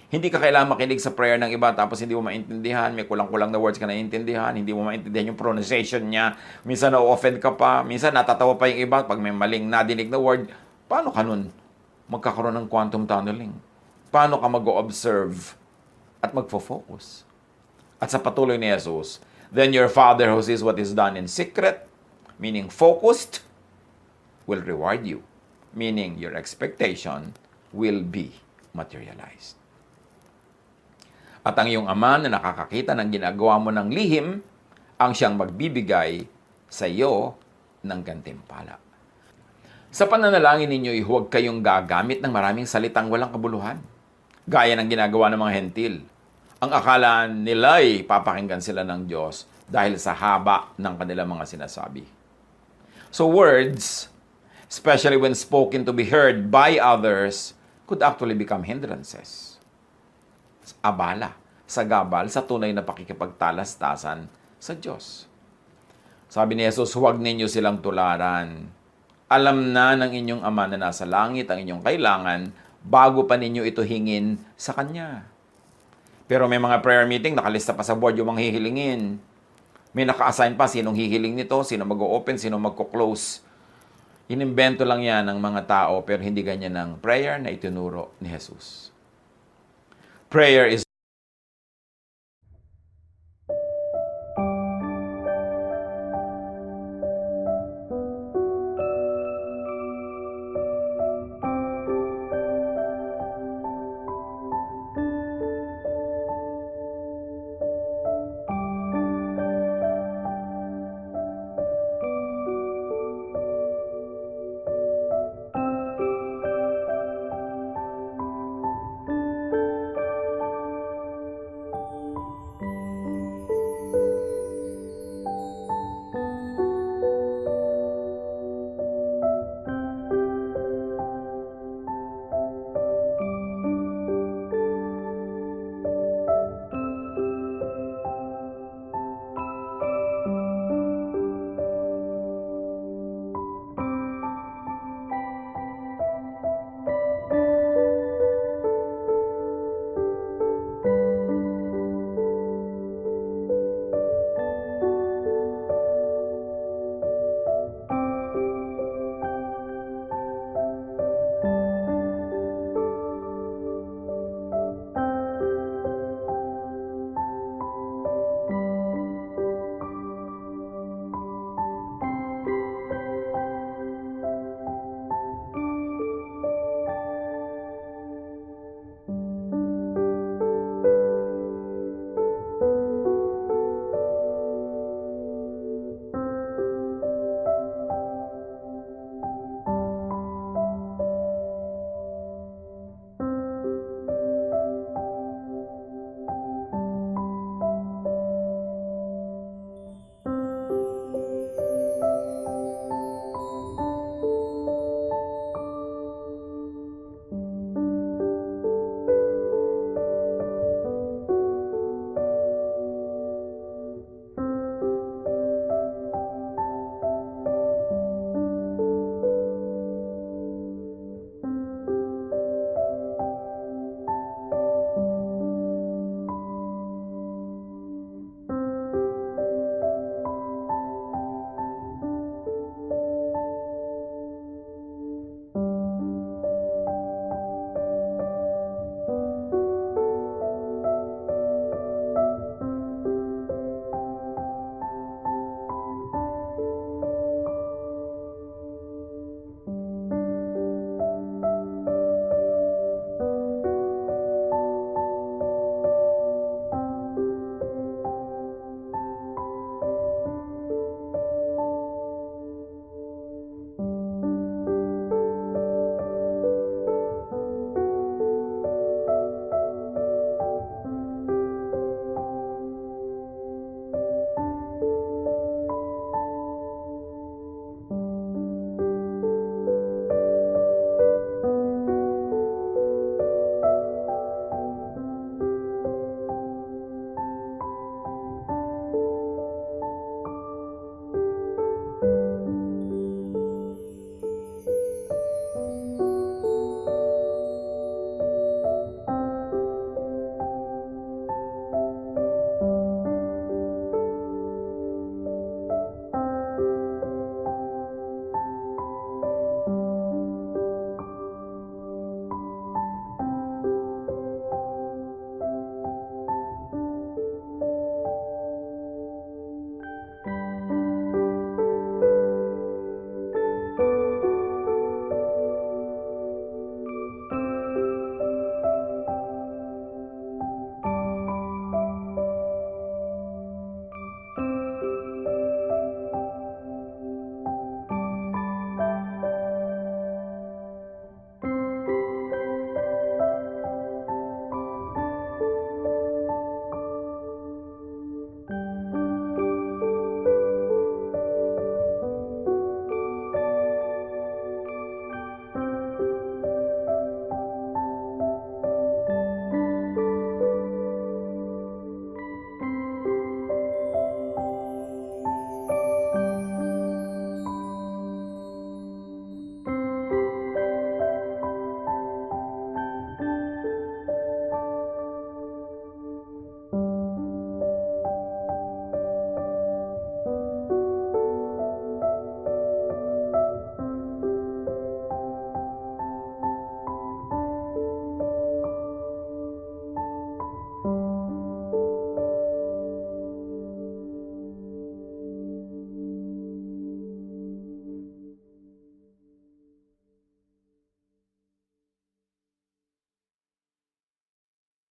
Speaker 1: Hindi ka kailangan makinig sa prayer ng iba tapos hindi mo maintindihan, may kulang-kulang na words ka naiintindihan, hindi mo maintindihan yung pronunciation niya, minsan na-offend ka pa, minsan natatawa pa yung iba pag may maling nadinig na word. Paano ka nun magkakaroon ng quantum tunneling? Paano ka mag-observe at magfo-focus? At sa patuloy ni Jesus, then your Father who sees what is done in secret, meaning focused, will reward you. Meaning your expectation will be materialized. At ang iyong ama na nakakakita ng ginagawa mo ng lihim, ang siyang magbibigay sa iyo ng gantimpala. Sa pananalangin ninyo, huwag kayong gagamit ng maraming salitang walang kabuluhan. Gaya ng ginagawa ng mga hentil. Ang akala nila'y papakinggan sila ng Diyos dahil sa haba ng kanilang mga sinasabi. So words, especially when spoken to be heard by others, could actually become hindrances. Abala, sagabal sa tunay na pakikipagtalastasan sa Diyos. Sabi ni Jesus, huwag ninyo silang tularan. Alam na ng inyong ama na nasa langit ang inyong kailangan bago pa ninyo ito hingin sa Kanya. Pero may mga prayer meeting, nakalista pa sa board yung mga hihilingin. May naka-assign pa sinong hihiling nito, sino mag-o-open, sino magko-close. Inimbento lang yan ng mga tao, pero hindi ganyan ng prayer na itinuro ni Jesus. Prayer is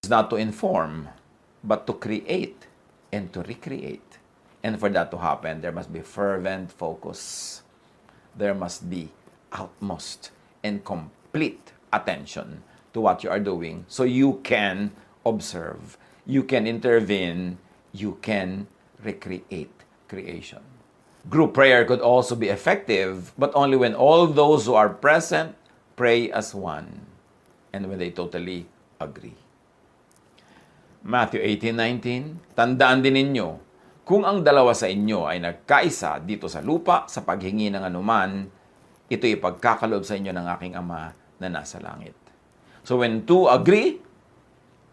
Speaker 1: is not to inform, but to create and to recreate. And for that to happen, there must be fervent focus. There must be utmost and complete attention to what you are doing so you can observe, you can intervene, you can recreate creation. Group prayer could also be effective, but only when all those who are present pray as one and when they totally agree. Matthew 18:19, tandaan din ninyo, kung ang dalawa sa inyo ay nagkaisa dito sa lupa sa paghingi ng anuman, ito'y pagkakaloob sa inyo ng aking Ama na nasa langit. So when two agree,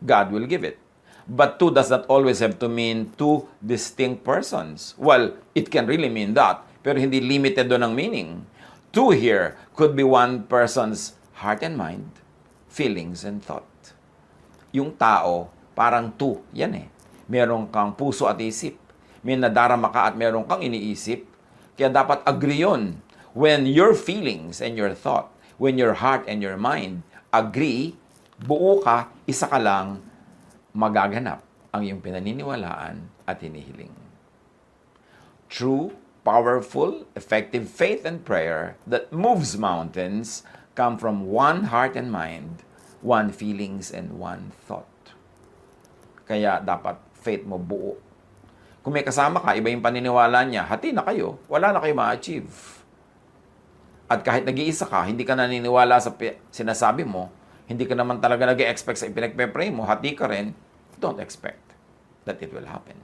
Speaker 1: God will give it. But two does not always have to mean two distinct persons. Well, it can really mean that, pero hindi limited doon ang meaning. Two here could be one person's heart and mind, feelings and thought. Yung tao, parang two, yan eh. Meron kang puso at isip. May nadarama ka at meron kang iniisip. Kaya dapat agree yun. When your feelings and your thought, when your heart and your mind agree, buo ka, isa ka lang, magaganap ang iyong pinaniniwalaan at hinihiling. True, powerful, effective faith and prayer that moves mountains come from one heart and mind, one feelings and one thought. Kaya dapat faith mo buo. Kung may kasama ka, iba yung paniniwala niya, hati na kayo, wala na kayo ma-achieve. At kahit nag-iisa ka, hindi ka naniniwala sa sinasabi mo, hindi ka naman talaga nag-expect sa ipinagpe-pray mo, hati ka rin, don't expect that it will happen.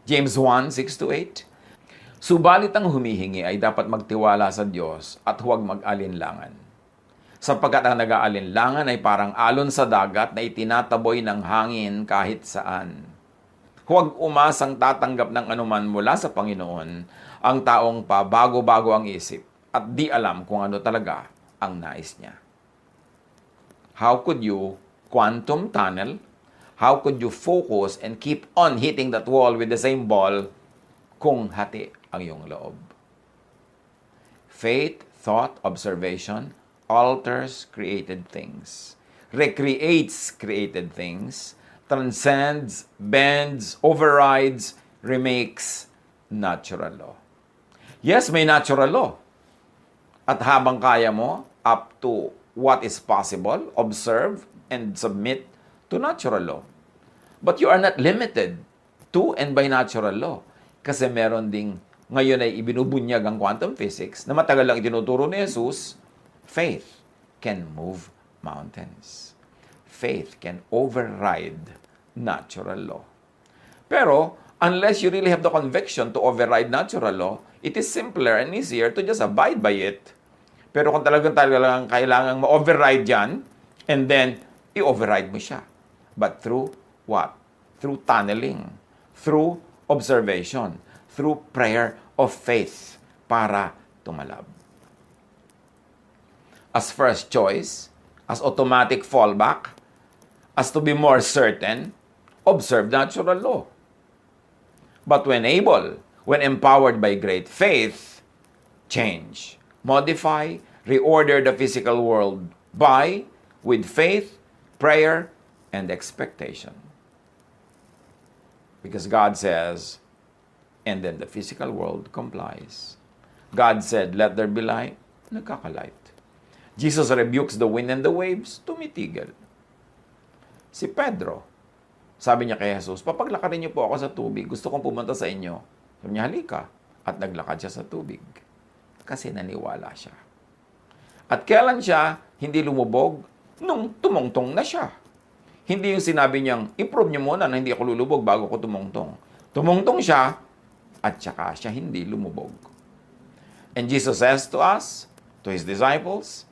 Speaker 1: James 1:6-8, subalit ang humihingi ay dapat magtiwala sa Diyos at huwag mag-alinlangan. Sapagkat ang nag-aalinlangan ay parang alon sa dagat na itinataboy ng hangin kahit saan. Huwag umasang tatanggap ng anuman mula sa Panginoon ang taong pabago-bago ang isip at di alam kung ano talaga ang nais niya. How could you quantum tunnel? How could you focus and keep on hitting that wall with the same ball kung hati ang iyong loob? Faith, thought, observation alters created things, recreates created things, transcends, bends, overrides, remakes natural law. Yes, may natural law. At habang kaya mo, up to what is possible, observe and submit to natural law. But you are not limited to and by natural law. Kasi meron ding, ngayon ay ibinubunyag ang quantum physics na matagal lang itinuturo ni Jesus, faith can move mountains. Faith can override natural law. Pero, unless you really have the conviction to override natural law, it is simpler and easier to just abide by it. Pero kung talagang kailangang ma-override yan, and then, i-override mo siya. But through what? Through tunneling, through observation, through prayer of faith para tumalab. As first choice, as automatic fallback, as to be more certain, observe natural law. But when able, when empowered by great faith, change, modify, reorder the physical world with faith, prayer, and expectation. Because God says, and then the physical world complies. God said, let there be light, nagkakalight. Jesus rebukes the wind and the waves, tumitigil. Si Pedro, sabi niya kay Jesus, papaglakarin niyo po ako sa tubig, gusto kong pumunta sa inyo. Sabi niya, halika. At naglakad siya sa tubig. Kasi naniwala siya. At kailan siya hindi lumubog? Nung tumungtong na siya. Hindi yung sinabi niyang, i-prove niyo muna na hindi ako lulubog bago ko tumungtong. Tumungtong siya, at saka siya hindi lumubog. And Jesus says to us, to His disciples,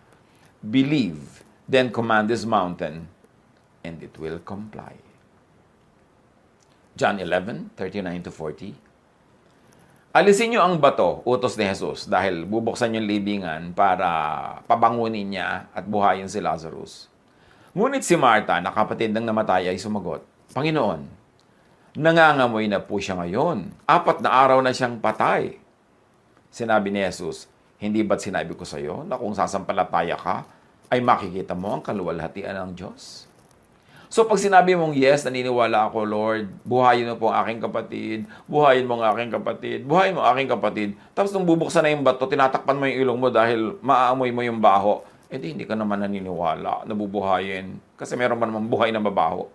Speaker 1: believe, then command this mountain, and it will comply. John 11:39-40. Alisin niyo ang bato, utos ni Jesus, dahil bubuksan yung libingan para pabangunin niya at buhayin si Lazarus. Ngunit si Martha, na kapatid ng namatay, ay sumagot, Panginoon, nangangamoy na po siya ngayon. 4 na araw na siyang patay. Sinabi ni Jesus, hindi ba't sinabi ko sa iyo na kung sasampalataya ka, ay makikita mo ang kaluwalhatian ng Diyos? So pag sinabi mong, yes, naniniwala ako, Lord, buhayin mo po ang aking kapatid, buhayin mo ang aking kapatid, buhayin mo ang aking kapatid. Tapos nung bubuksan na yung bato, tinatakpan mo yung ilong mo dahil maaamoy mo yung baho, hindi ka naman naniniwala, nabubuhayin. Kasi meron pa naman buhay na mabaho.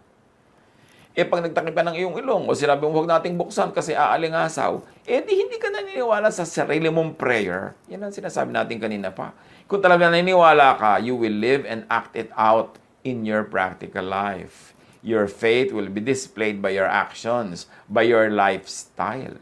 Speaker 1: Pag nagtakip ka ng iyong ilong o sinabi mo huwag nating buksan kasi aalingasaw, hindi ka naniniwala sa sarili mong prayer. Yan ang sinasabi natin kanina pa. Kung talaga naniniwala ka, you will live and act it out in your practical life. Your faith will be displayed by your actions, by your lifestyle.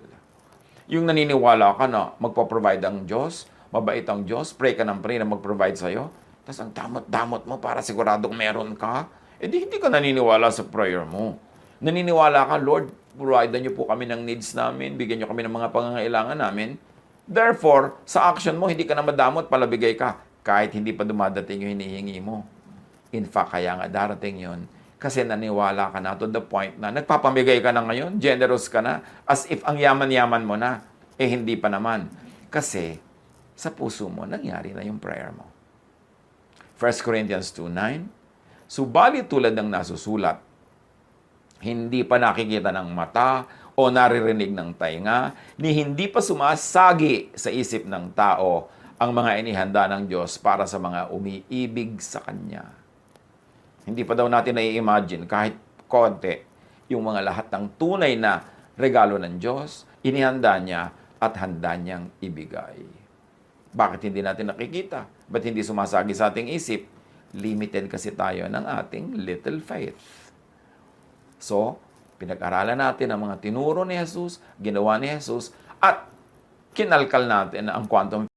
Speaker 1: Yung naniniwala ka na magpo-provide ang Diyos, mabait ang Diyos, pray ka ng pray na mag-provide sa'yo, tapos ang damot-damot mo para siguradong meron ka, hindi ka naniniwala sa prayer mo. Naniniwala ka, Lord, provide niyo po kami ng needs namin, bigyan niyo kami ng mga pangangailangan namin. Therefore, sa action mo, hindi ka na madamot, palabigay ka, kahit hindi pa dumadating yung hinihingi mo. In fact, kaya nga darating yun, kasi naniwala ka na to the point na nagpapamigay ka na ngayon, generous ka na, as if ang yaman-yaman mo na, hindi pa naman. Kasi, sa puso mo, nangyari na yung prayer mo. 1 Corinthians 2:9, subalit tulad ng nasusulat, hindi pa nakikita ng mata o naririnig ng tainga, ni hindi pa sumasagi sa isip ng tao ang mga inihanda ng Diyos para sa mga umiibig sa Kanya. Hindi pa daw natin nai-imagine kahit konti yung mga lahat ng tunay na regalo ng Diyos, inihanda niya at handa niyang ibigay. Bakit hindi natin nakikita? Ba't hindi sumasagi sa ating isip? Limited kasi tayo ng ating little faith. So, pinag-aralan natin ang mga tinuro ni Jesus, ginawa ni Jesus, at kinalkal natin ang quantum